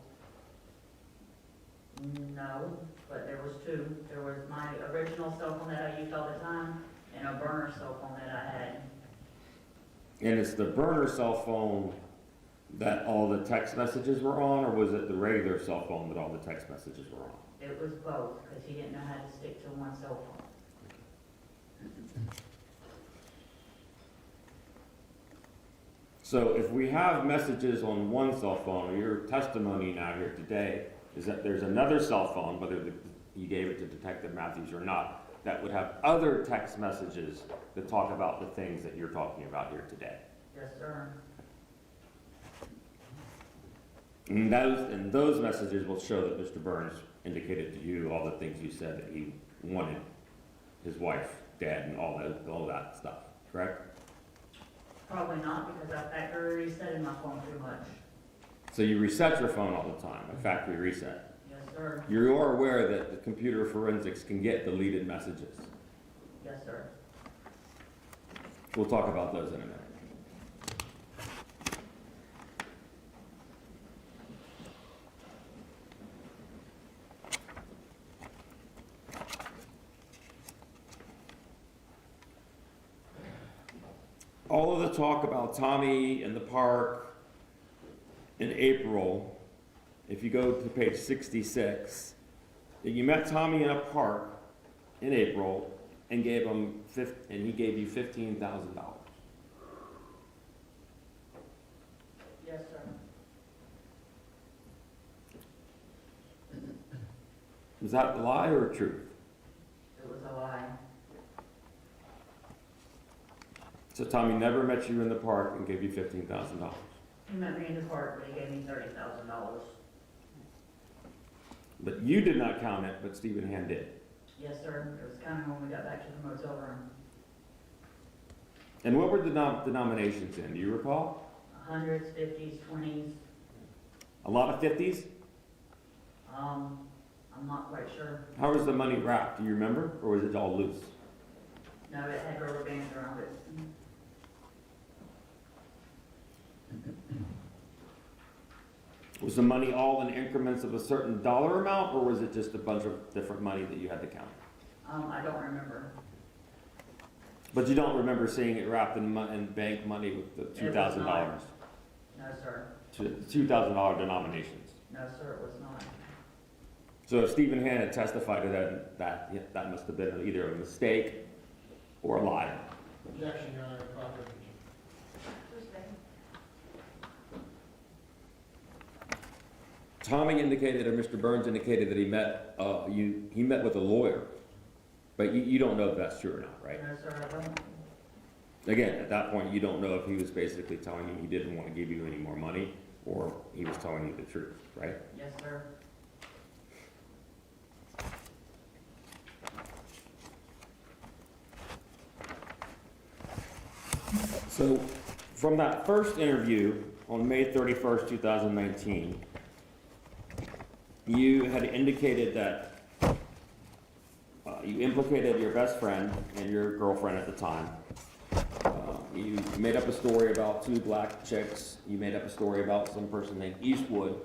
No, but there was 2. There was my original cell phone that I used all the time, and a burner cell phone that I had. And it's the burner cell phone that all the text messages were on, or was it the regular cell phone that all the text messages were on? It was both, because he didn't know how to stick to one cell phone. So if we have messages on one cell phone, or your testimony now here today is that there's another cell phone, whether you gave it to Detective Matthews or not, that would have other text messages that talk about the things that you're talking about here today. Yes, sir. And those messages will show that Mr. Burns indicated to you all the things you said that he wanted his wife dead and all that stuff, correct? Probably not, because I factory resetting my phone too much. So you reset your phone all the time, a factory reset. Yes, sir. You are aware that the computer forensics can get deleted messages. Yes, sir. We'll talk about those in a minute. All of the talk about Tommy in the park in April, if you go to page 66, that you met Tommy in a park in April and he gave you $15,000. Yes, sir. Is that a lie or a truth? It was a lie. So Tommy never met you in the park and gave you $15,000. He met me in the park, but he gave me $30,000. But you did not count it, but Stephen Hand did. Yes, sir. It was kind of when we got back to the motel room. And what were the denominations in? Do you recall? 100s, 50s, 20s. A lot of 50s? I'm not quite sure. How was the money wrapped? Do you remember? Or was it all loose? No, it had rubber bands around it. Was the money all in increments of a certain dollar amount, or was it just a bunch of different money that you had to count? I don't remember. But you don't remember seeing it wrapped in bank money with the $2,000? No, sir. $2,000 denominations. No, sir, it was not. So if Stephen Hand had testified to that must have been either a mistake or a lie. Objection, Your Honor, proper. Tommy indicated, or Mr. Burns indicated, that he met with a lawyer, but you don't know if that's true or not, right? No, sir, I don't. Again, at that point, you don't know if he was basically telling you he didn't want to give you any more money, or he was telling you the truth, right? Yes, sir. So, from that first interview on May 31st, 2019, you had indicated that you implicated your best friend and your girlfriend at the time. You made up a story about two black chicks. You made up a story about some person named Eastwood.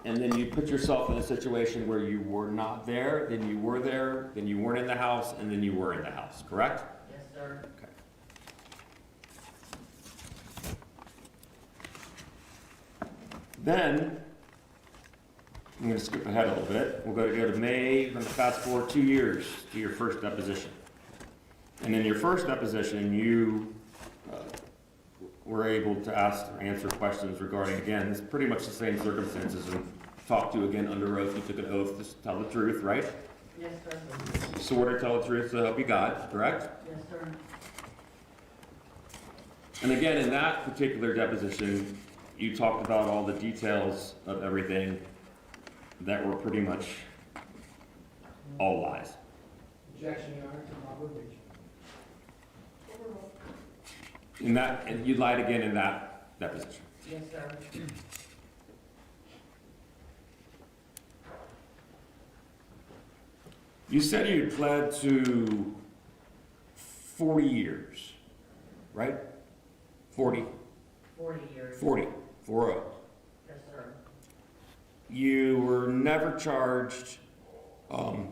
And then you put yourself in a situation where you were not there, then you were there, then you weren't in the house, and then you were in the house, correct? Yes, sir. Okay. Then, I'm going to skip ahead a little bit. We're going to go to May. We're going to fast forward 2 years to your first deposition. And in your first deposition, you were able to ask or answer questions regarding, again, it's pretty much the same circumstances, and talk to, again, under oath. You took an oath to tell the truth, right? Yes, sir. You swore to tell the truth to help you God, correct? Yes, sir. And again, in that particular deposition, you talked about all the details of everything that were pretty much all lies. Objection, Your Honor, to Robert Beach. In that, and you lied again in that deposition. Yes, sir. You said you pled to 40 years, right? 40, 40 years. 40, 40. Yes, sir. You were never charged, or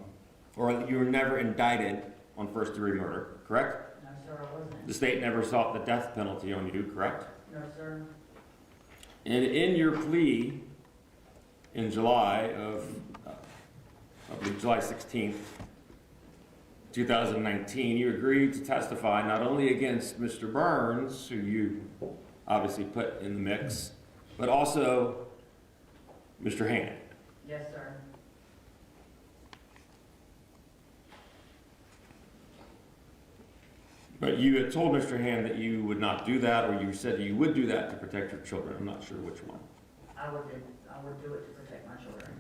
you were never indicted on first-degree murder, correct? No, sir, I wasn't. The state never sought the death penalty on you, correct? No, sir. And in your plea in July of, I believe July 16th, 2019, you agreed to testify not only against Mr. Burns, who you obviously put in the mix, but also Mr. Hand. Yes, sir. But you had told Mr. Hand that you would not do that, or you said you would do that to protect your children. I'm not sure which one. I would do it to protect my children.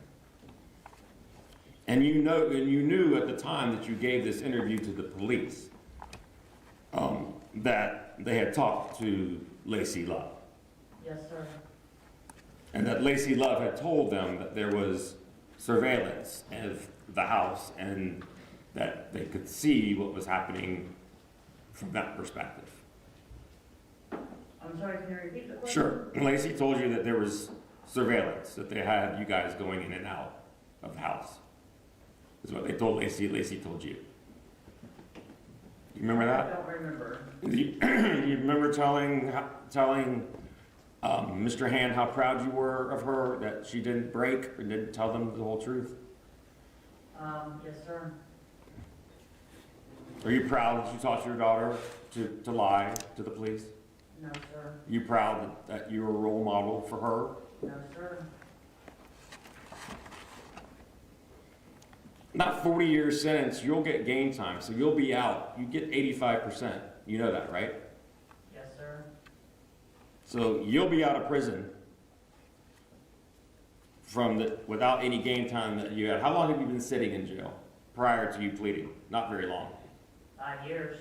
And you know, and you knew at the time that you gave this interview to the police, that they had talked to Lacey Love. Yes, sir. And that Lacey Love had told them that there was surveillance of the house and that they could see what was happening from that perspective. I'm sorry, can you repeat the question? Sure. Lacey told you that there was surveillance, that they had you guys going in and out of the house. Is what they told Lacey. Lacey told you. You remember I that? don't remember. You remember telling Mr. Hand how proud you were of her, that she didn't break or didn't tell them the whole truth? Yes, sir. Are you proud that you taught your daughter to lie to the police? No, sir. Are you proud that you were a role model for her? No, sir. Not 40 years sentence, you'll get game time, so you'll be out. You get 85%. You know that, right? Yes, sir. So you'll be out of prison without any game time that you had. How long have you been sitting in jail prior to you pleading? Not very long. 5 years.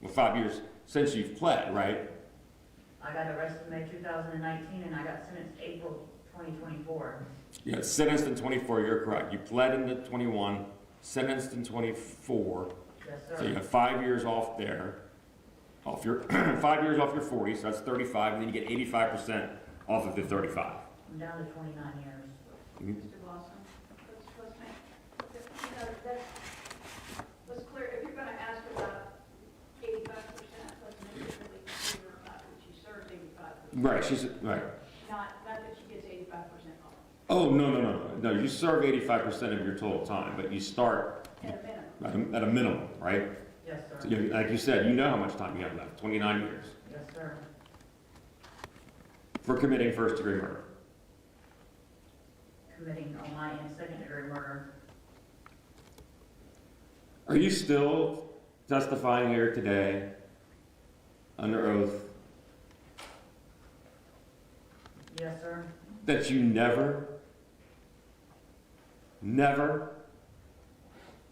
Well, 5 years since you've pled, right? I got arrested May 2019 and I got sentenced April 2024. Yeah, sentenced in 24, you're correct. You pled in the 21, sentenced in 24. Yes, sir. So you have 5 years off there, off your 5 years off your 40, so that's 35, and then you get 85% off of the 35. I'm down to 29 years. Mhm. Mr. Blossom, let's clear, if you're gonna ask about 85%, let's make it really clear about that she served 85%. Right, she's right. Not that she gets 85% off, Oh, no, you serve 85% of your total time, but you start at a minimum. at a minimum, right? Yes, sir. So like you said, you know how much time you have left, 29 years, Yes, sir. for committing first-degree murder. Committing on my end second-degree murder. Are you still testifying here today under oath Yes, sir. that you never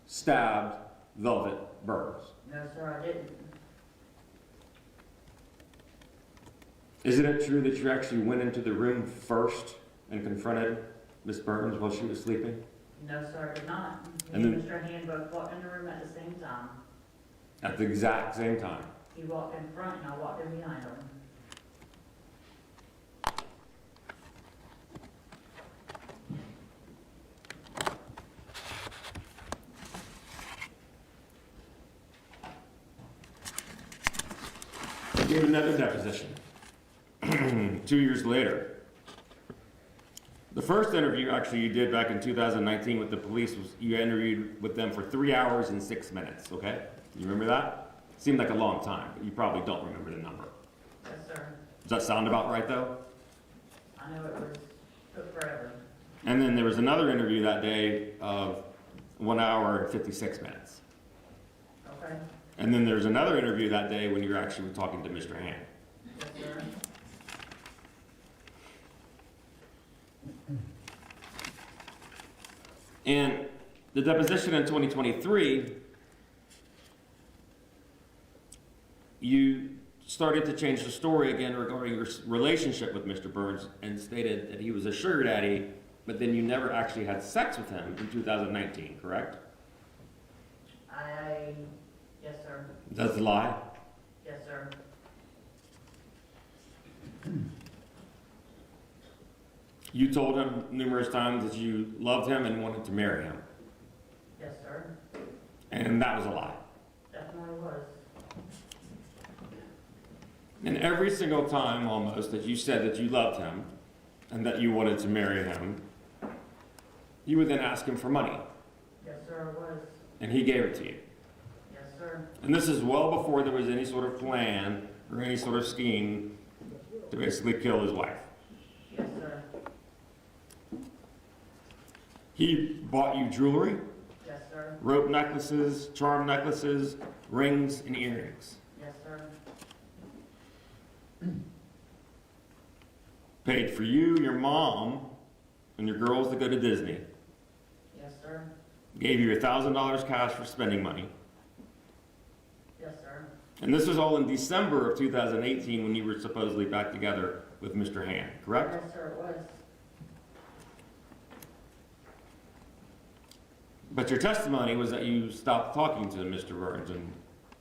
stabbed Velvet Burns? No, sir, I didn't. Isn't it true that you actually went into the room first and confronted Miss Burns while she was sleeping? No, sir, I did not. And Me and then- Mr. Hand both walked in the room at the same time. At the exact same time. He walked in front and I walked in behind him. You gave another deposition 2 years later. The first interview actually you did back in 2019 with the police was you interviewed with them for 3 hours and 6 minutes, okay? You remember that? Seemed like a long time, but you probably don't remember the number. Yes, sir. Does that sound about right though? I know it was, took forever. And then there was another interview that day of 1 hour and 56 minutes. Okay? And then there's another interview that day when you were actually talking to Mr. Hand. Yes, sir. And the deposition in 2023, you started to change the story again regarding your relationship with Mr. Burns and stated that he was a sugar daddy, but then you never actually had sex with him in 2019, correct? Yes, sir. That's a lie. Yes, sir. You told him numerous times that you loved him and wanted to marry him, Yes, sir. and that was a lie. Definitely was. And every single time almost that you said that you loved him and that you wanted to marry him, you would then ask him for money, Yes, sir, it was. and he gave it to you. Yes, sir. And this is well before there was any sort of plan or any sort of scheme to basically kill his wife. Yes, sir. He bought you jewelry, Yes, sir. rope necklaces, charm necklaces, rings, and earrings. Yes, sir. Paid for you, your mom, and your girls to go to Disney. Yes, sir. Gave you $1,000 cash for spending money. Yes, sir. And this was all in December of 2018 when you were supposedly back together with Mr. Hand, correct? Yes, sir, it was. But your testimony was that you stopped talking to Mr. Burns in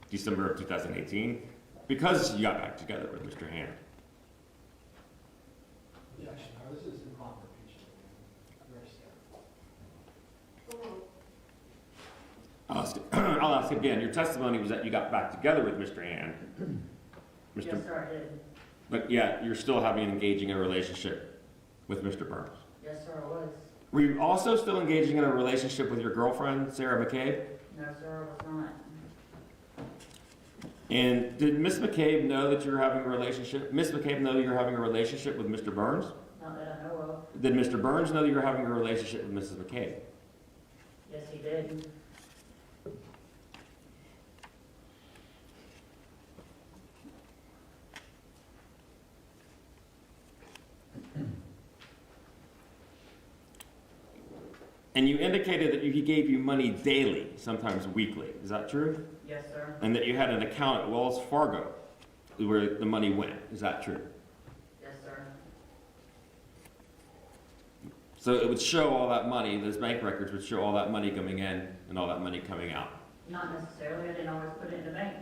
December of 2018 because you got back together with Mr. Hand. Objection, this is improper impeachment. I'll ask again. Your testimony was that you got back together with Mr. Hand. Yes, sir, I did. But yet you're still having engaging in a relationship with Mr. Burns. Yes, sir, it was. Were you also still engaging in a relationship with your girlfriend, Sarah McCabe? No, sir, it was not. And did Miss McCabe know that you were having a relationship? Miss McCabe know you were having a relationship with Mr. Burns? Not that I know of. Did Mr. Burns know that you were having a relationship with Mrs. McCabe? Yes, he did. And you indicated that he gave you money daily, sometimes weekly. Is that true? Yes, sir. And that you had an account at Wells Fargo where the money went. Is that true? Yes, sir. So it would show all that money, those bank records would show all that money coming in and all that money coming out. Not necessarily. I didn't always put it in the bank.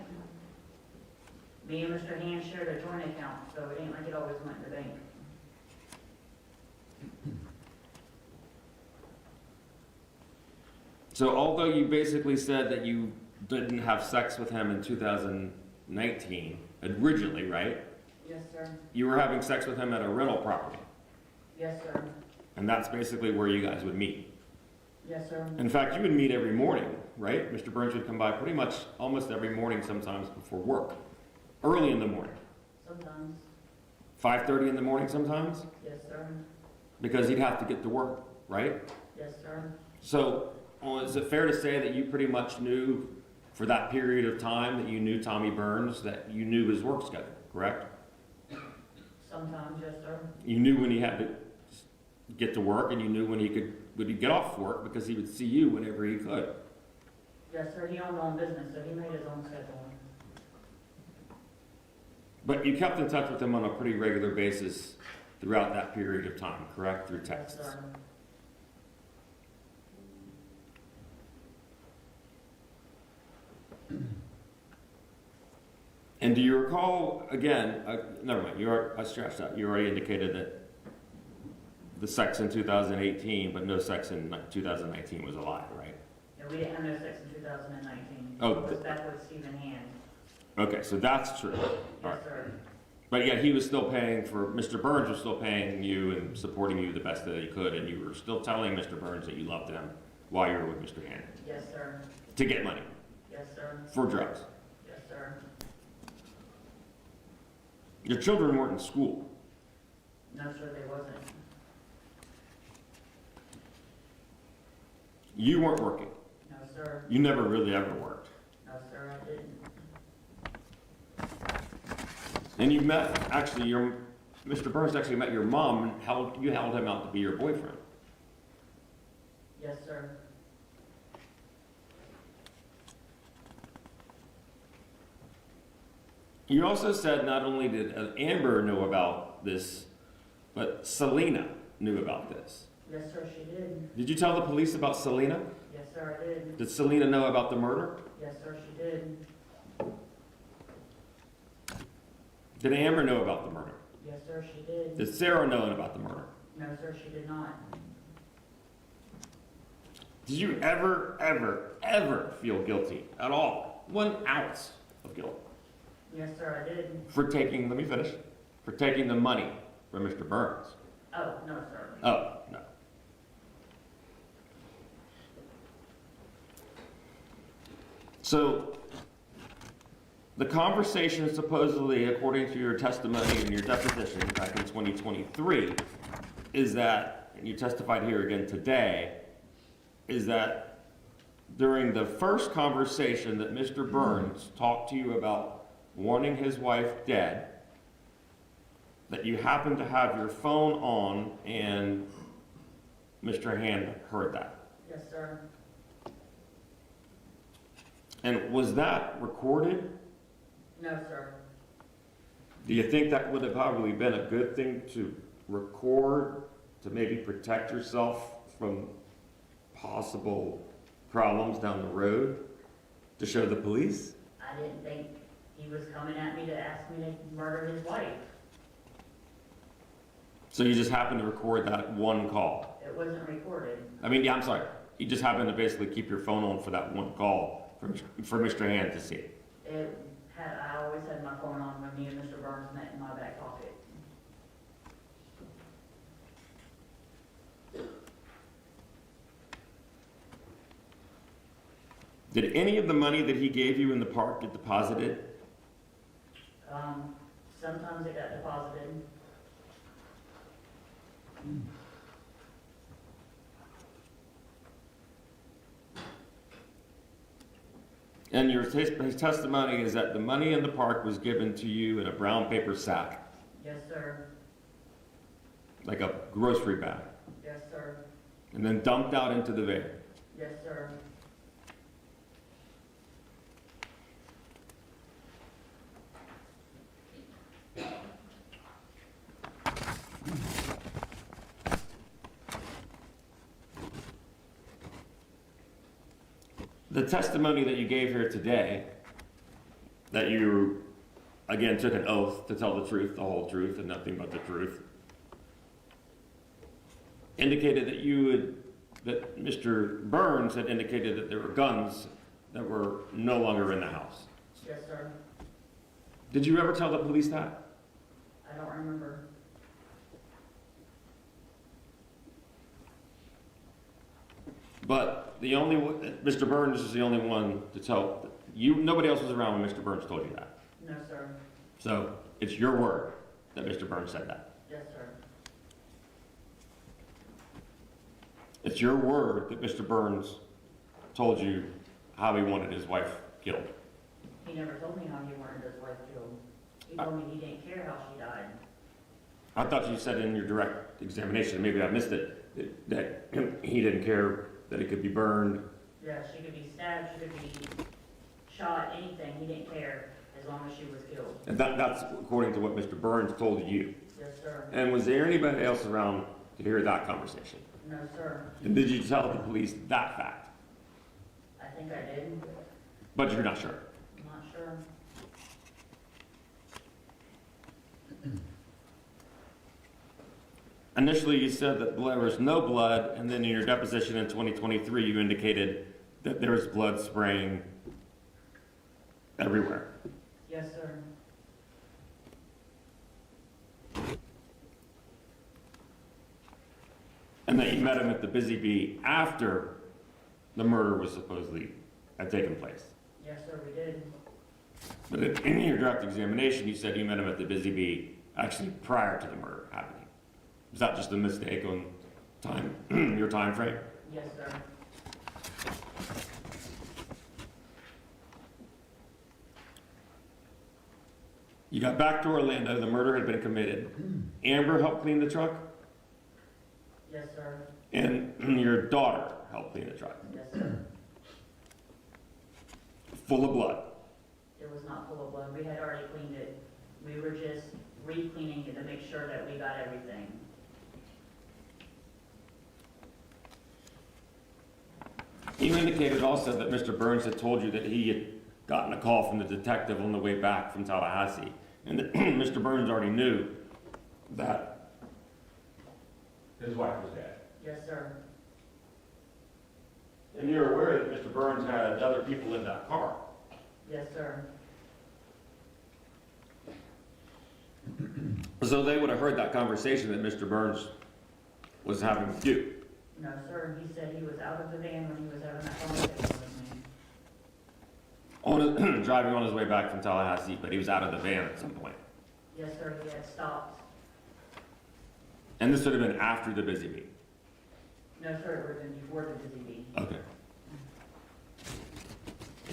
Me and Mr. Hand shared a joint account, so it ain't like it always went in the bank. So although you basically said that you didn't have sex with him in 2019, originally, right? Yes, sir. You were having sex with him at a rental property. Yes, sir. And that's basically where you guys would meet. Yes, sir. In fact, you would meet every morning, right? Mr. Burns would come by pretty much almost every morning, sometimes before work. Early in the morning. Sometimes. 5:30 in the morning sometimes? Yes, sir. Because he'd have to get to work, right? Yes, sir. So, is it fair to say that you pretty much knew for that period of time that you knew Tommy Burns, that you knew his work schedule, correct? Sometimes, yes, sir. You knew when he had to get to work, and you knew when he'd get off work because he would see you whenever he could. Yes, sir. He owned his own business, so he made his own schedule. But you kept in touch with him on a pretty regular basis throughout that period of time, correct? Through Yes, texts? sir. And do you recall, again, never mind, I scratched that. You already indicated that the sex in 2018, but no sex in 2019 was a lie, right? Yeah, we didn't have no sex in 2019. Oh, It was back with Stephen Hand. Okay, so that's true. All Yes, right. sir. But yet he was still paying for, Mr. Burns was still paying you and supporting you the best that he could, and you were still telling Mr. Burns that you loved him while you were with Mr. Hand Yes, sir. to get money Yes, sir. for drugs. Yes, sir. Your children weren't in school. No, sir, they wasn't. You weren't working. No, sir. You never really ever worked. No, sir, I didn't. And you met, actually, Mr. Burns actually met your mom and you held him out to be your boyfriend. Yes, sir. You also said not only did Amber know about this, but Selena knew about this. Yes, sir, she did. Did you tell the police about Selena? Yes, sir, I did. Did Selena know about the murder? Yes, sir, she did. Did Amber know about the murder? Yes, sir, she did. Did Sarah know about the murder? No, sir, she did not. Did you ever feel guilty at all? 1 ounce of guilt Yes, sir, I did. for taking, let me finish, for taking the money from Mr. Burns? Oh, no, sir. Oh, no. So, the conversation supposedly, according to your testimony and your deposition back in 2023, is that, and you testified here again today, is that during the first conversation that Mr. Burns talked to you about wanting his wife dead, that you happened to have your phone on and Mr. Hand heard that. Yes, sir. And was that recorded? No, sir. Do you think that would have probably been a good thing to record to maybe protect yourself from possible problems down the road to show the police? I didn't think he was coming at me to ask me to murder his wife. So you just happened to record that one call? It wasn't recorded. I mean, yeah, I'm sorry. You just happened to basically keep your phone on for that one call for Mr. Hand to see. I always had my phone on when me and Mr. Burns met in my back pocket. Did any of the money that he gave you in the park get deposited? Sometimes it got deposited. And his testimony is that the money in the park was given to you in a brown paper sack, Yes, sir. like a grocery bag, Yes, sir. and then dumped out into the van. Yes, sir. The testimony that you gave here today, that you, again, took an oath to tell the truth, the whole truth, and nothing but the truth, indicated that Mr. Burns had indicated that there were guns that were no longer in the house. Yes, sir. Did you ever tell the police that? I don't remember. But Mr. Burns is the only one to tell you. Nobody else was around when Mr. Burns told you that. No, sir. So it's your word that Mr. Burns said that. Yes, sir. It's your word that Mr. Burns told you how he wanted his wife killed. He never told me how he wanted his wife killed. He told me he didn't care how she died. I thought you said in your direct examination, maybe I missed it, that he didn't care that it could be burned. Yeah, she could be stabbed, she could be shot, anything. He didn't care as long as she was killed. And that's according to what Mr. Burns told you. Yes, sir. And was there anybody else around to hear that conversation? No, sir. And did you tell the police that fact? I think I did. But you're not sure. I'm not sure. Initially, you said that there was no blood, and then in your deposition in 2023, you indicated that there was blood spraying everywhere. Yes, sir. And that you met him at the Busy Bee after the murder was supposedly had taken place. Yes, sir, we did. But in your direct examination, you said you met him at the Busy Bee actually prior to the murder happening. Was that just a mistake on time, your time frame? Yes, sir. You got back to Orlando, the murder had been committed. Amber helped clean the truck, Yes, sir. and your daughter helped clean the truck. Yes, sir. Full of blood. It was not full of blood. We had already cleaned it. We were just re-cleaning it to make sure that we got everything. You indicated also that Mr. Burns had told you that he had gotten a call from the detective on the way back from Tallahassee, and that Mr. Burns already knew that his wife was dead. Yes, sir. And you're aware that Mr. Burns had other people in that car. Yes, sir. So they would have heard that conversation that Mr. Burns was having with you. No, sir. He said he was out of the van when he was having that conversation with me. On driving on his way back from Tallahassee, but he was out of the van at some point. Yes, sir. He had stopped. And this would have been after the Busy Bee. No, sir. It would have been before the Busy Bee. Okay.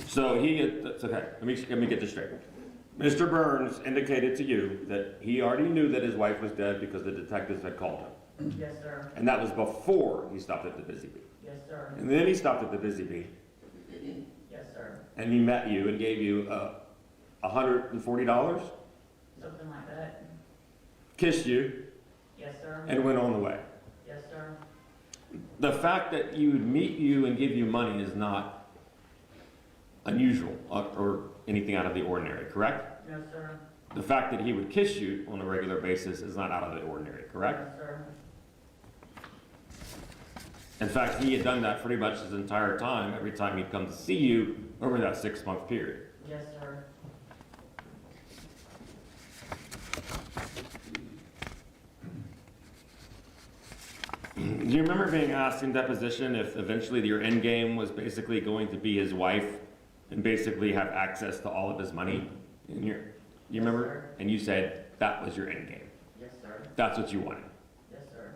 So he had, that's okay, let me get this straight. Mr. Burns indicated to you that he already knew that his wife was dead because the detectives had called him. Yes, sir. And that was before he stopped at the Busy Bee. Yes, sir. And then he stopped at the Busy Bee, Yes, sir. and he met you and gave you $140, Something like that. kissed you, Yes, sir. and went on the way. Yes, sir. The fact that he would meet you and give you money is not unusual or anything out of the ordinary, correct? No, sir. The fact that he would kiss you on a regular basis is not out of the ordinary, correct? Yes, sir. In fact, he had done that pretty much his entire time, every time he'd come to see you over that 6-month period. Yes, sir. Do you remember being asked in deposition if eventually your end game was basically going to be his wife and basically have access to all of his money? You remember? Yes, sir. And you said that was your end game. Yes, sir. That's what you wanted. Yes, sir.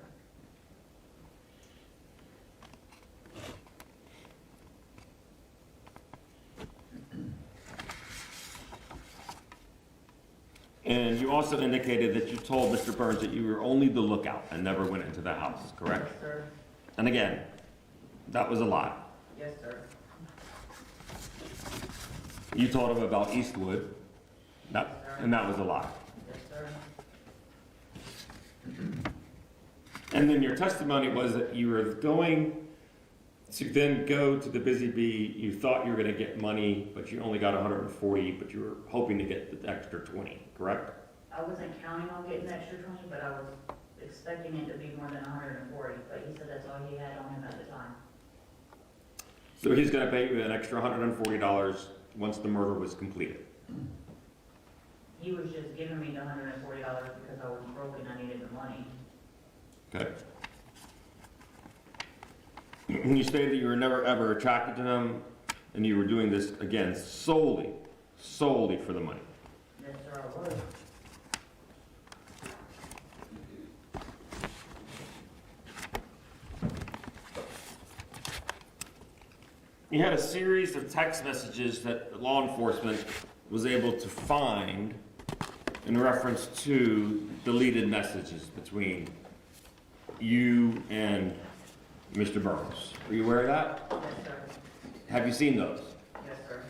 And you also indicated that you told Mr. Burns that you were only the lookout and never went into the house, correct? Yes, sir. And again, that was a lie. Yes, sir. You told him about Eastwood, and that was a lie. Yes, sir. And then your testimony was that you were going to then go to the Busy Bee. You thought you were going to get money, but you only got 140, but you were hoping to get the extra 20, correct? I wasn't counting on getting the extra 20, but I was expecting it to be more than 140, but he said that's all he had on him at the time. So he's going to pay you an extra $140 once the murder was completed. He was just giving me the $140 because I was broke and I needed the money. Okay. You stated that you were never ever attracted to him, and you were doing this again solely for the money. Yes, sir, I was. You had a series of text messages that law enforcement was able to find in reference to deleted messages between you and Mr. Burns. Are you aware of that? Yes, sir. Have you seen those? Yes, sir.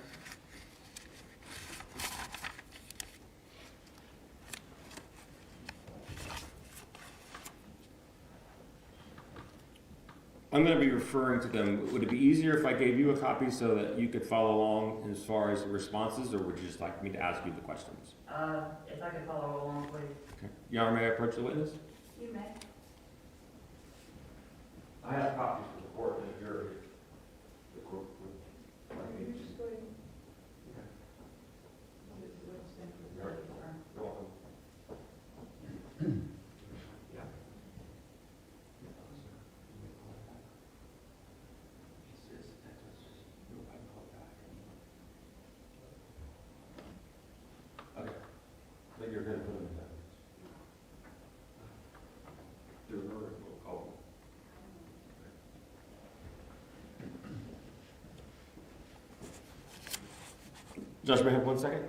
I'm going to be referring to them. Would it be easier if I gave you a copy so that you could follow along as far as the responses, or would you just like me to ask you the questions? If I could follow along, please. Okay. Your Honor, may I approach the witness? You may. I have copies for the court and the jury. The court You just go ahead. You're welcome. Okay. Then you're going to put them in that. Do a verdict, we'll call them. Judge, may I have 1 second?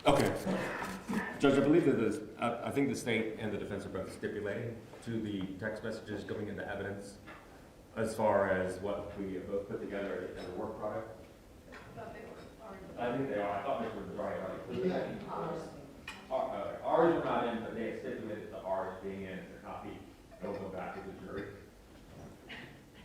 Okay. Judge, I believe that I think the state and the defense are both stipulating to the text messages going into evidence as far as what we both put together as a work product. Thought they were already. I think they are. I thought they were already included. Ours were not in, but they had stipulated the ours being in the copy. They'll go back to the jury.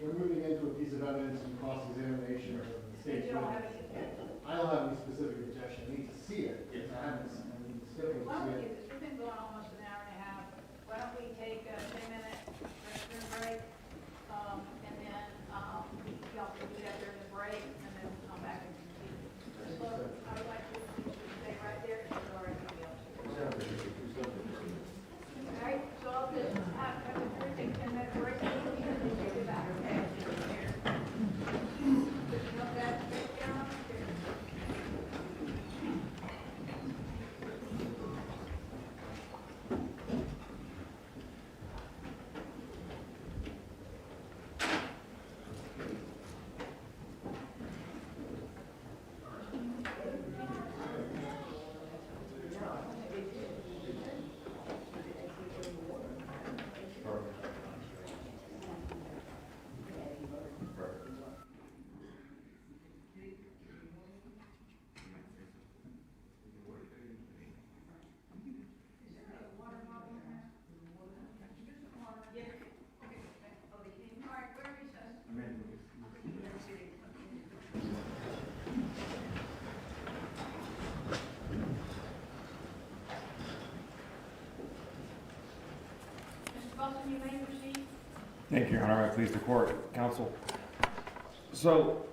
We're moving into a piece of evidence and cross-examination of the But state's you don't have witness. any. I don't have any specific objection, I need to see it, because I haven't, I need to still Why see don't we it. get this, we've been going almost an hour and a half. Why don't we take a 10-minute restroom break? And then, y'all can do that during the break, and then we'll come back and continue. So I would like to stay right there, and or anybody else. All right, so I'll just have a take 10-minute break, and we'll be back, okay? Note that, down upstairs. You may proceed. Thank you, Your Honor. I please the court, counsel. So,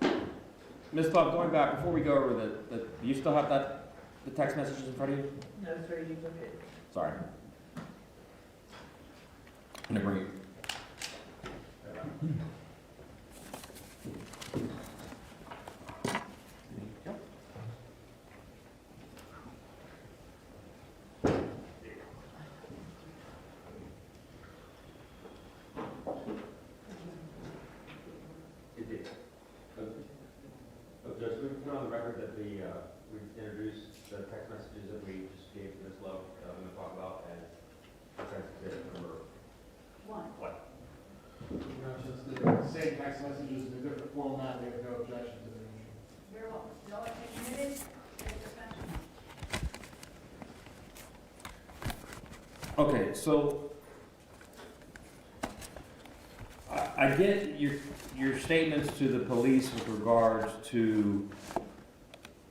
Ms. Buck, going back, before we go over do you still have the text messages in front of you? No, sir, you took it. Sorry. I'm gonna bring it. Judge, we put on the record that we introduced the text messages that we just gave to Ms. Love, I'm going to talk about as defense exhibit number One. what? Not just the same text messages in a different format, we have no objection to the motion. Very well. Y'all are taking minutes. Take defense. Okay, so I get your statements to the police with regards to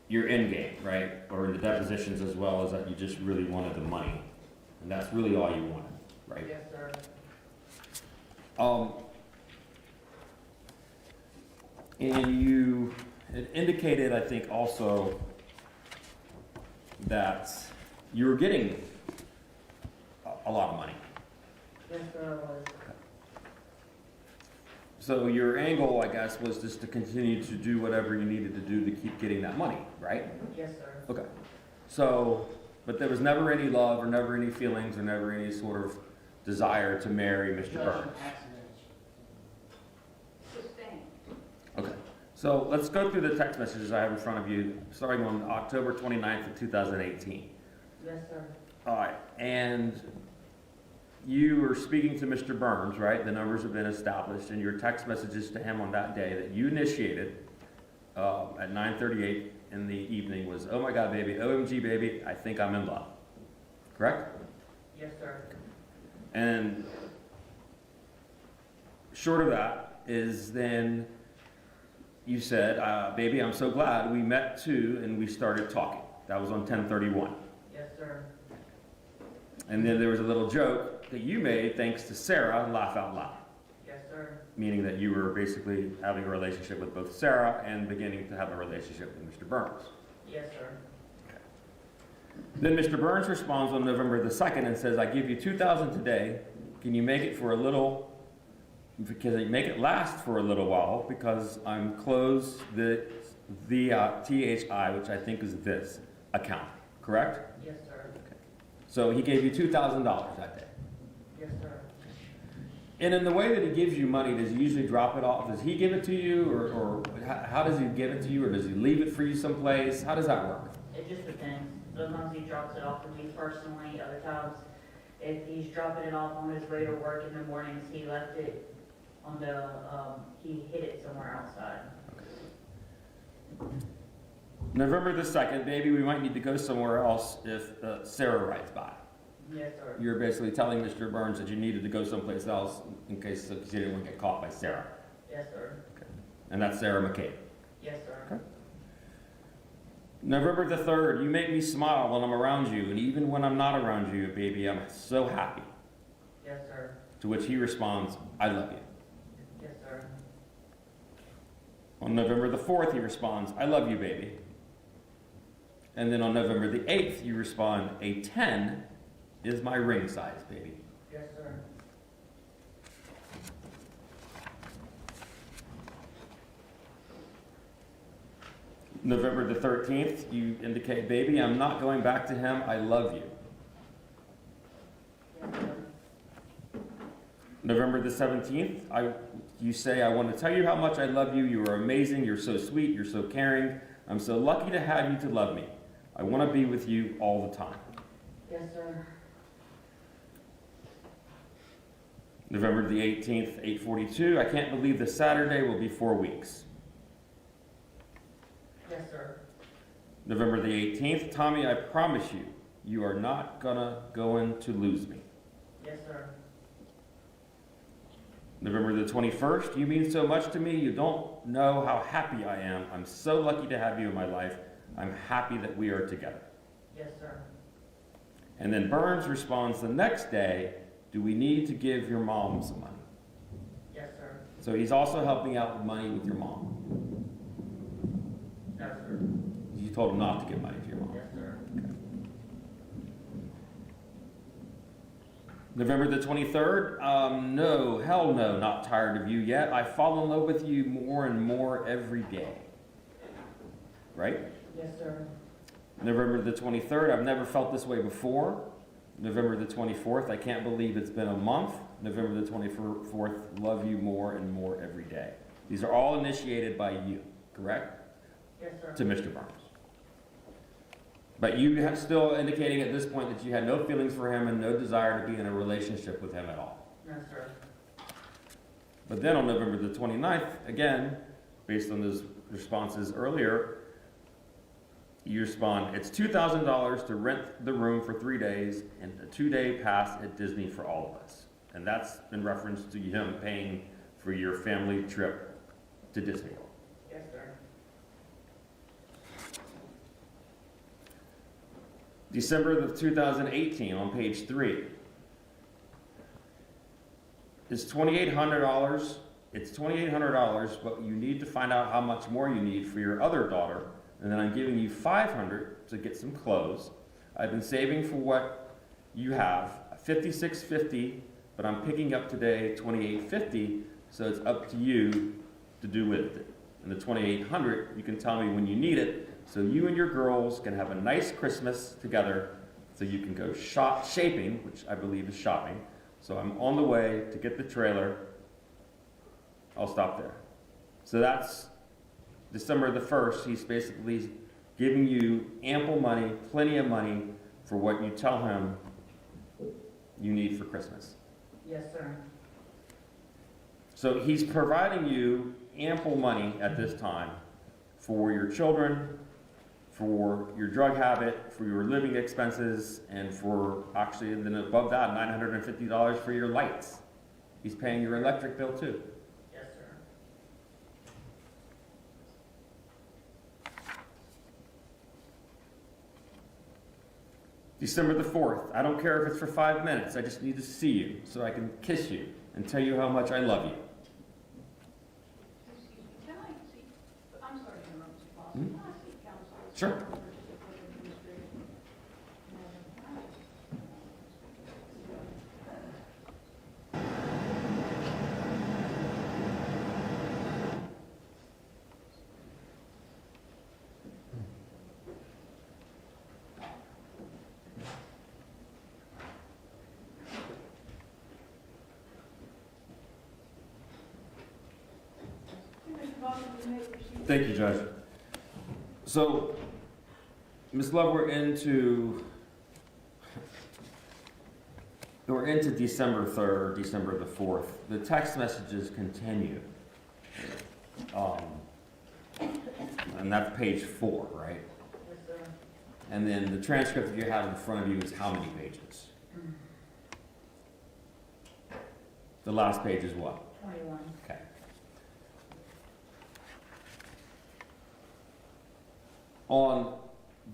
your end game, right? Or the depositions, as well as that you just really wanted the money. And that's really all you wanted, right? Yes, sir. And you had indicated, I think, also that you were getting a lot of money. Yes, sir, I was. So your angle, I guess, was just to continue to do whatever you needed to do to keep getting that money, right? Yes, sir. Okay. So, but there was never any love or never any feelings or never any sort of desire to marry Mr. Burns. Sustained. Okay. So let's go through the text messages I have in front of you, starting on October 29th of 2018. Yes, sir. All right. And you were speaking to Mr. Burns, right? The numbers have been established, and your text messages to him on that day that you initiated at 9:38 in the evening was, "Oh my God, baby, OMG, baby, I think I'm in love." Correct? Yes, sir. And short of that is then you said, "Baby, I'm so glad we met too, and we started talking." That was on 10:31. Yes, sir. And then there was a little joke that you made thanks to Sarah, and laugh out loud. Yes, sir. Meaning that you were basically having a relationship with both Sarah and beginning to have a relationship with Mr. Burns. Yes, sir. Then Mr. Burns responds on November the 2nd and says, "I give you $2,000 today. Can you make it for a little, because you make it last for a little while, because I'm closed the THI, which I think is this account," correct? Yes, sir. So he gave you $2,000 that day. Yes, sir. And in the way that he gives you money, does he usually drop it off? Does he give it to you, or how does he give it to you, or does he leave it for you someplace? How does that work? It just depends. Sometimes he drops it off to me personally. Other times, if he's dropping it off on his way to work in the mornings, he left it on the, he hid it somewhere outside. November the 2nd, baby, we might need to go somewhere else if Sarah rides by. Yes, sir. You're basically telling Mr. Burns that you needed to go someplace else in case you didn't want to get caught by Sarah. Yes, sir. And that's Sarah McCabe. Yes, sir. Okay. November the 3rd, you make me smile when I'm around you, and even when I'm not around you, baby, I'm so happy. Yes, sir. To which he responds, "I love you." Yes, sir. On November the 4th, he responds, "I love you, baby." And then on November the 8th, you respond, "A 10 is my ring size, baby." Yes, sir. November the 13th, you indicate, "Baby, I'm not going back to him. I love you." Yes, sir. November the 17th, you say, "I want to tell you how much I love you. You are amazing. You're so sweet. You're so caring. I'm so lucky to have you to love me. I want to be with you all the time." Yes, sir. November the 18th, 8:42, "I can't believe this Saturday will be 4 weeks." Yes, sir. November the 18th, "Tommy, I promise you, you are not going to lose me." Yes, sir. November the 21st, "You mean so much to me. You don't know how happy I am. I'm so lucky to have you in my life. I'm happy that we are together." Yes, sir. And then Burns responds the next day, "Do we need to give your mom some money?" Yes, sir. So he's also helping out with money with your mom. No, sir. You told him not to give money to your mom. Yes, sir. November the 23rd, "No, hell no, not tired of you yet. I fall in love with you more and more every day." Right? Yes, sir. November the 23rd, "I've never felt this way before." November the 24th, "I can't believe it's been a month." November the 24th, "Love you more and more every day." These are all initiated by you, correct? Yes, sir. To Mr. Burns. But you have still indicating at this point that you had no feelings for him and no desire to be in a relationship with him at all. No, sir. But then on November the 29th, again, based on those responses earlier, you respond, "It's $2,000 to rent the room for 3 days and a 2-day pass at Disney for all of us." And that's in reference to him paying for your family trip to Disney World. Yes, sir. December of 2018 on page 3. It's $2,800. It's $2,800, but you need to find out how much more you need for your other daughter, and then I'm giving you $500 to get some clothes. I've been saving for what you have, $56.50, but I'm picking up today $28.50, so it's up to you to do with it. And the $2,800, you can tell me when you need it, so you and your girls can have a nice Christmas together, so you can go shaping, which I believe is shopping. So I'm on the way to get the trailer. I'll stop there. So that's December the 1st. He's basically giving you ample money, plenty of money for what you tell him you need for Christmas. Yes, sir. So he's providing you ample money at this time for your children, for your drug habit, for your living expenses, and for actually, then above that, $950 for your lights. He's paying your electric bill too. Yes, sir. December the 4th, I don't care if it's for 5 minutes, I just need to see you so I can kiss you and tell you how much I love you. Excuse me, can I see, I'm sorry to interrupt, Mr. Foster. Hmm? Can I see counsel? Sure. Mr. Foster, you may proceed. Thank you, Judge. So, Ms. Love, we're into December 3rd, December the 4th. The text messages continue. And that's page 4, right? Yes, sir. And then the transcript that you have in front of you is how many pages? The last page is what? 21. Okay. On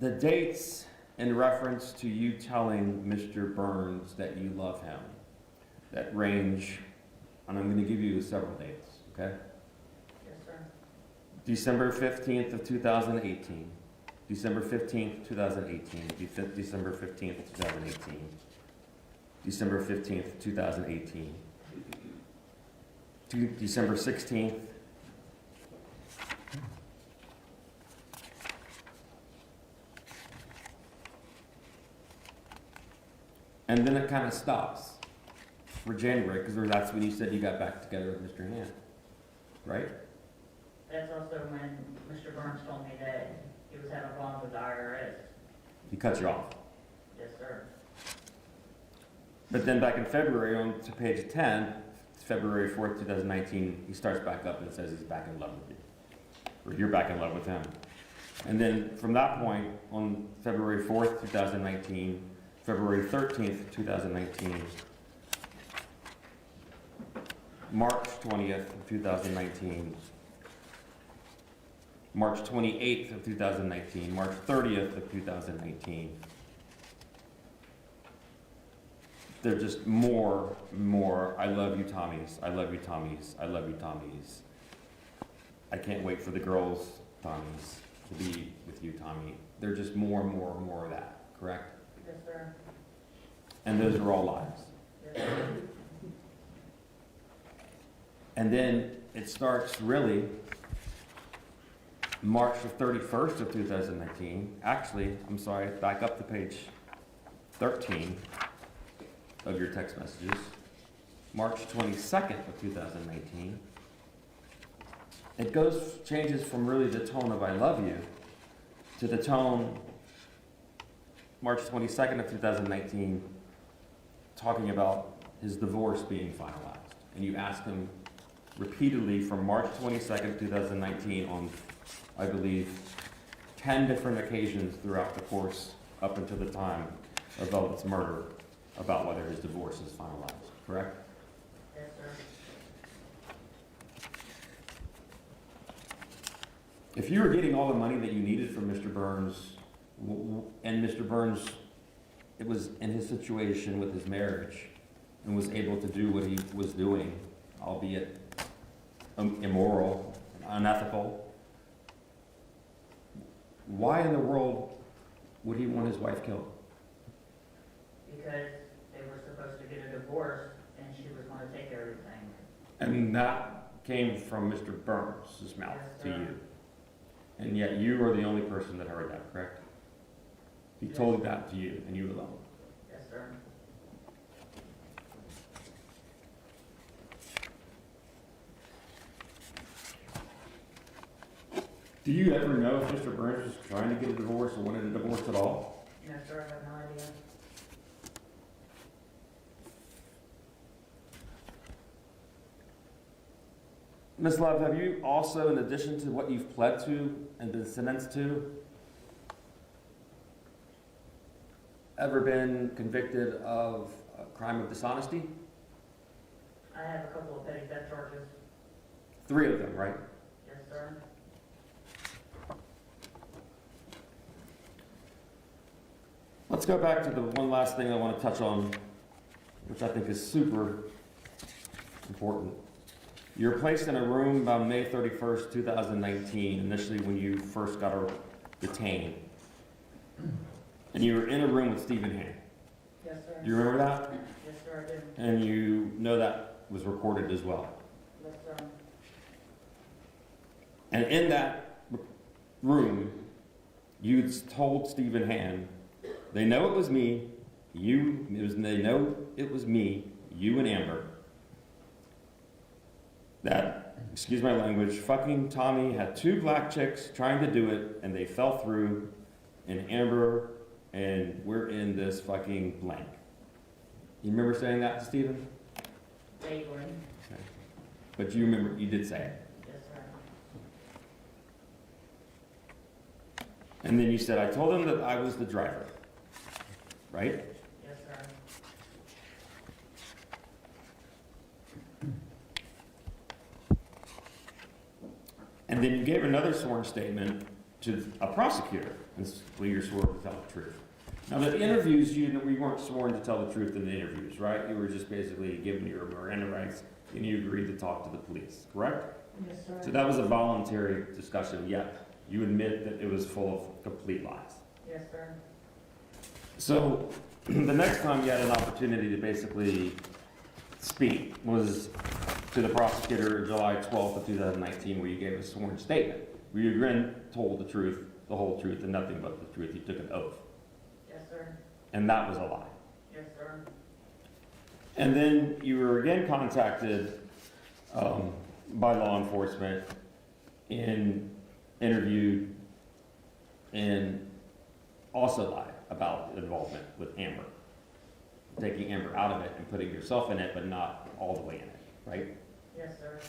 the dates in reference to you telling Mr. Burns that you love him, that range, and I'm going to give you several dates, okay? Yes, sir. December 15th of 2018, December 15th, 2018, December 15th, 2018, December 15th, 2018, December 16th, and then it kind of stops for January, because that's when you said you got back together with Mr. Hand, right? That's also when Mr. Burns told me that he was having problems with the IRS. He cut you off. Yes, sir. But then back in February, on to page 10, February 4th, 2019, he starts back up and says he's back in love with you. Or you're back in love with him. And then from that point, on February 4th, 2019, February 13th, 2019, March 20th, 2019, March 28th of 2019, March 30th of 2019. They're just more, I love you, Tommies, I love you, Tommies, I love you, Tommies. I can't wait for the girls, Tommies, to be with you, Tommy. They're just more of that, correct? Yes, sir. And those are all lies. Yes, sir. And then it starts really March the 31st of 2019. Actually, I'm sorry, back up to page 13 of your text messages. March 22nd of 2019. It changes from really the tone of I love you to the tone March 22nd of 2019 talking about his divorce being finalized. And you ask him repeatedly from March 22nd, 2019 on, I believe, 10 different occasions throughout the course up until the time of Velvet's murder about whether his divorce is finalized, correct? Yes, sir. If you were getting all the money that you needed from Mr. Burns, and Mr. Burns, it was in his situation with his marriage, and was able to do what he was doing, albeit immoral, unethical, why in the world would he want his wife killed? Because they were supposed to get a divorce and she was going to take everything. And that came from Mr. Burns' mouth Yes, to sir. you. And yet you are the only person that heard that, correct? He Yes. told that to you and you alone. Yes, sir. Do you ever know if Mr. Burns was trying to get a divorce or wanted a divorce at all? No, sir, I have no idea. Ms. Love, have you also, in addition to what you've pled to and been sentenced to, ever been convicted of a crime of dishonesty? I have a couple of petty theft charges. 3 of them, right? Yes, sir. Let's go back to the one last thing I want to touch on, which I think is super important. You were placed in a room on May 31st, 2019, initially when you first got detained. And you were in a room with Stephen Hand. Yes, sir. Do you remember that? Yes, sir, I do. And you know that was recorded as well. Yes, sir. And in that room, you told Stephen Hand, they know it was me, they know it was me, you and Amber, that, excuse my language, fucking Tommy had 2 black chicks trying to do it, and they fell through, and Amber, and we're in this fucking blank. You remember saying that to Stephen? Vaguely. Okay. But you remember, you did say it. Yes, sir. And then you said, I told him that I was the driver. Right? Yes, sir. And then you gave another sworn statement to a prosecutor, where you're sworn to tell the truth. Now, the interviews, you weren't sworn to tell the truth in the interviews, right? You were just basically given your Miranda rights, and you agreed to talk to the police, correct? Yes, sir. So that was a voluntary discussion, yet you admit that it was full of complete lies. Yes, sir. So the next time you had an opportunity to basically speak was to the prosecutor July 12th of 2019, where you gave a sworn statement, where you again told the truth, the whole truth, and nothing but the truth. You took an oath. Yes, sir. And that was a lie. Yes, sir. And then you were again contacted by law enforcement and interviewed and also lied about involvement with Amber. Taking Amber out of it and putting yourself in it, but not all the way in it, right? Yes, sir.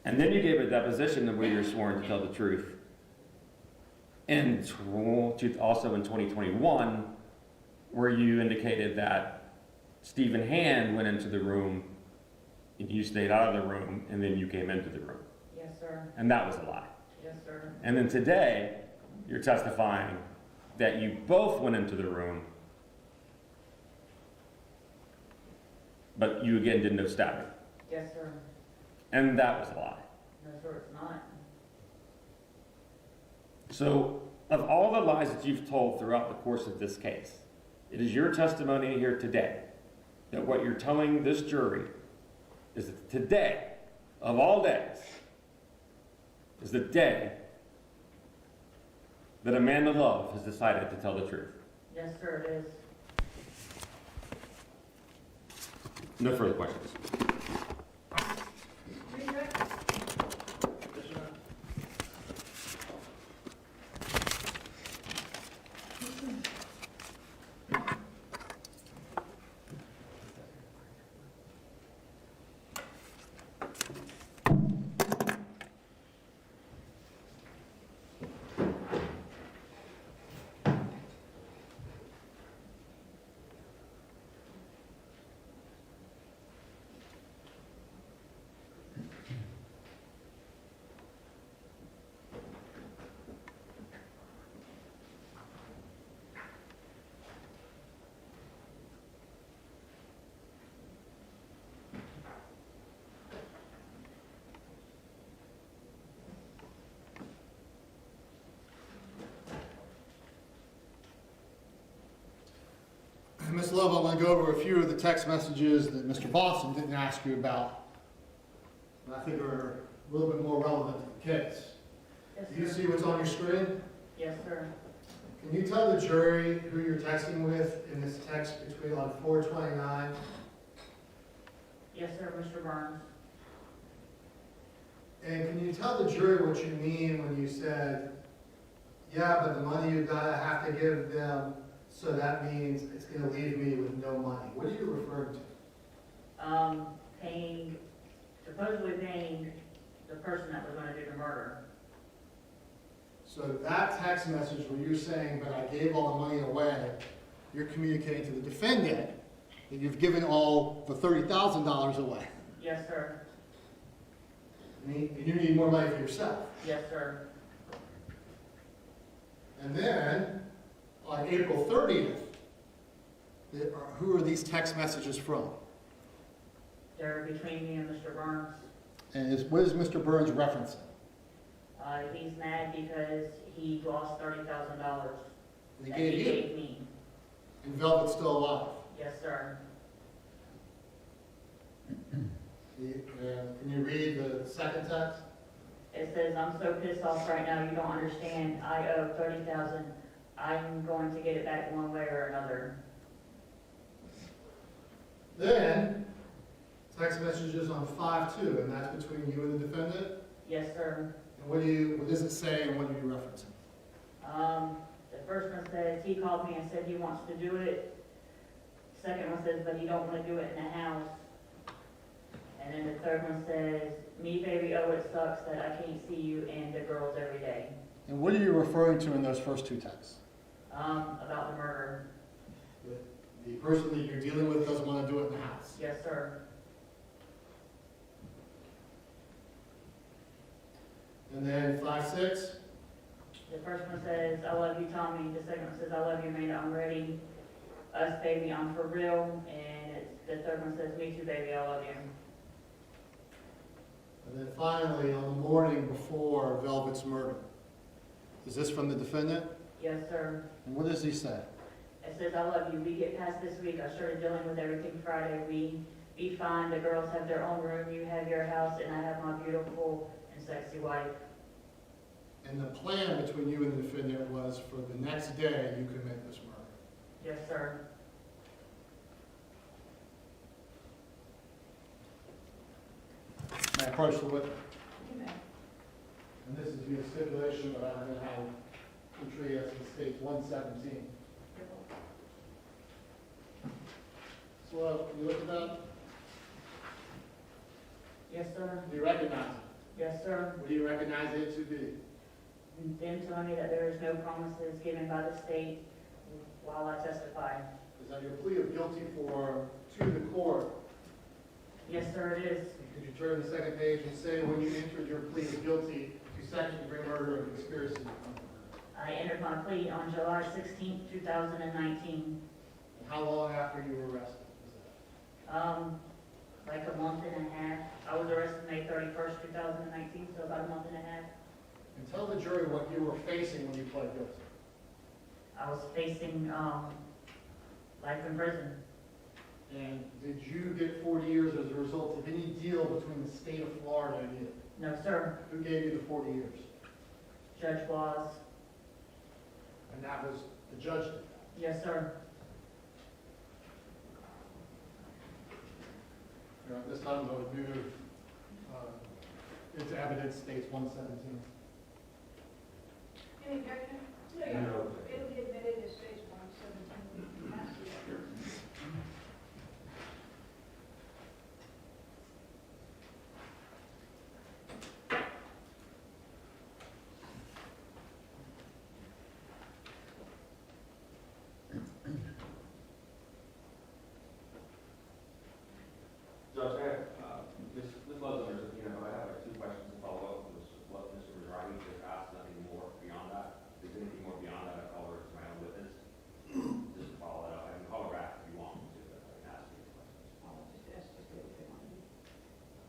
And then you gave a deposition where you're sworn to tell the truth. And also in 2021, where you indicated that Stephen Hand went into the room and you stayed out of the room and then you came into the room. Yes, sir. And that was a lie. Yes, sir. And then today, you're testifying that you both went into the room, but you again did no stabbing. Yes, sir. And that was a lie. No, sir, it's not. So, of all the lies that you've told throughout the course of this case, it is your testimony here today that what you're telling this jury is that today, of all days, is the day that Amanda Love has decided to tell the truth. Yes, sir, it is. No further questions. Ms. Love, I want to go over a few of the text messages that Mr. Boston didn't ask you about, and I think are a little bit more relevant to the case. Yes, Do you sir. see what's on your screen? Yes, sir. Can you tell the jury who you're texting with in this text between on 429? Yes, sir, Mr. Burns. And can you tell the jury what you mean when you said, yeah, but the money you gotta have to give them, so that means it's gonna leave me with no money? What are you referring to? Paying, supposedly person that was gonna do the murder. So that text message where you're saying, but I gave all the money away, you're communicating to the defendant that you've given all the $30,000 away. Yes, sir. And you need more money for yourself. Yes, sir. And then, on April 30th, who are these text messages from? They're between me and Mr. Burns. And what is Mr. Burns referencing? He's mad because he lost $30,000 He that gave he you, gave me. and Velvet's still alive. Yes, sir. Can you read the second text? It says, I'm so pissed off right now, you don't understand. I owe $30,000. I'm going to get it back one way or another. Then, text messages on 5/2, and that's between you and the defendant? Yes, sir. And what does it say, and what are you referencing? The first one says, he called me and said he wants to do it. Second one says, but he don't want to do it in the house. And then the third one says, me baby, oh it sucks that I can't see you and the girls every day. And what are you referring to in those first two texts? About the murder. The person that you're dealing with doesn't want to do it in the house. Yes, sir. And then 5/6? The first one says, I love you, Tommy. The second one says, I love you, Amanda. I'm ready. Us, baby, I'm for real. And the third one says, me too, baby. I love you. And then finally, on the morning before Velvet's murder, is this from the defendant? Yes, sir. And what does he say? It says, I love you. We get past this week. I started dealing with everything Friday. We be fine. The girls have their own room. You have your house. And I have my beautiful and sexy wife. And the plan between you and the defendant was for the next day you commit this murder. Yes, sir. May I approach the witness? You may. And this is via stipulation, but I'm going to have him treat us in stage 117. So, can you look at that? Yes, sir. Do you recognize it? Yes, sir. What do you recognize it to be? Them telling me that there is no promises given by the state while I testify. Is that your plea of guilty to the court? Yes, sir, it is. Could you turn to the second page and say when you entered your plea of guilty to second-degree murder and conspiracy? I entered my plea on July 16th, 2019. And how long after you were arrested was that? Like a month and a half. I was arrested May 31st, 2019, so about a month and a half. And tell the jury what you were facing when you pled guilty. I was facing life in prison. And did you get 40 years as a result of any deal between the state of Florida and you? No, sir. Who gave you the 40 years? Judge was. And that was the judge did that. Yes, sir. At this time, I would move into evidence, states 117. Any objection? No. It'll be admitted as stage 117. That's it. Judge, Ms. Ludlam, I have like 2 questions to follow up with what Mr. Mizrahi just asked, nothing more beyond that. If there's anything more beyond that, I'll call her as my own witness. Just to follow that up. I can call her back if you want me to, but I can ask you questions. I'll just ask if they want to.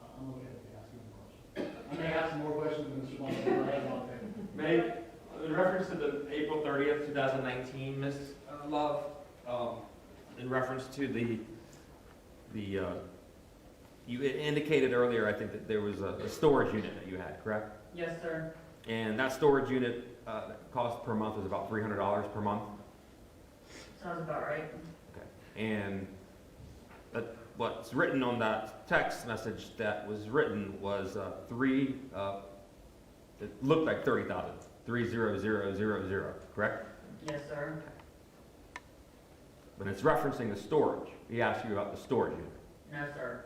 I'm okay with asking the question. I may have some more questions than Mr. Bond, but I have one thing. May, in reference to the April 30th, 2019, Ms. Love, in reference to you indicated earlier, I think, that there was a storage unit that you had, correct? Yes, sir. And that storage unit cost per month was about $300 per month. Sounds about right. Okay. And what's written on that text message that was written was it looked like 30,000, 30000, correct? Yes, sir. But it's referencing the storage. He asked you about the storage unit. No, sir.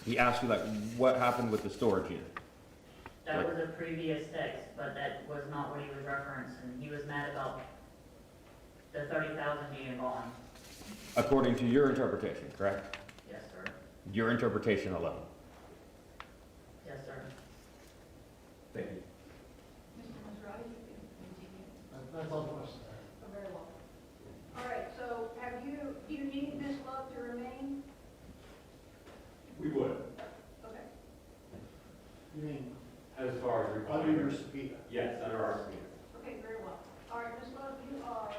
He asked you like, what happened with the storage unit? That was a previous text, but that was not what he was referencing. He was mad about the 30,000 being gone. According to your interpretation, correct? Yes, sir. Your interpretation alone. Yes, sir. Thank you. Mr. Maserati, you can continue. That's all the questions I have. Oh, very well. All right, so do you need Ms. Love to remain? We would, Okay. You mean, as far as under your subpoena? Yes, under our subpoena. Okay, very well. All right, Ms. Love, you are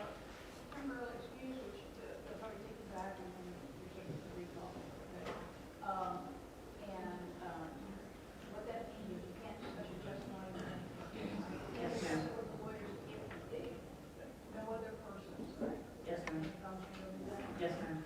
temporarily excused, which they'll probably take you back and then you're taken to recall. Okay? What that means is you can't discuss your testimony. Yes, Yes, ma'am. with the lawyers, if no other persons, correct? Yes, ma'am. Promise you don't do that? Yes, ma'am.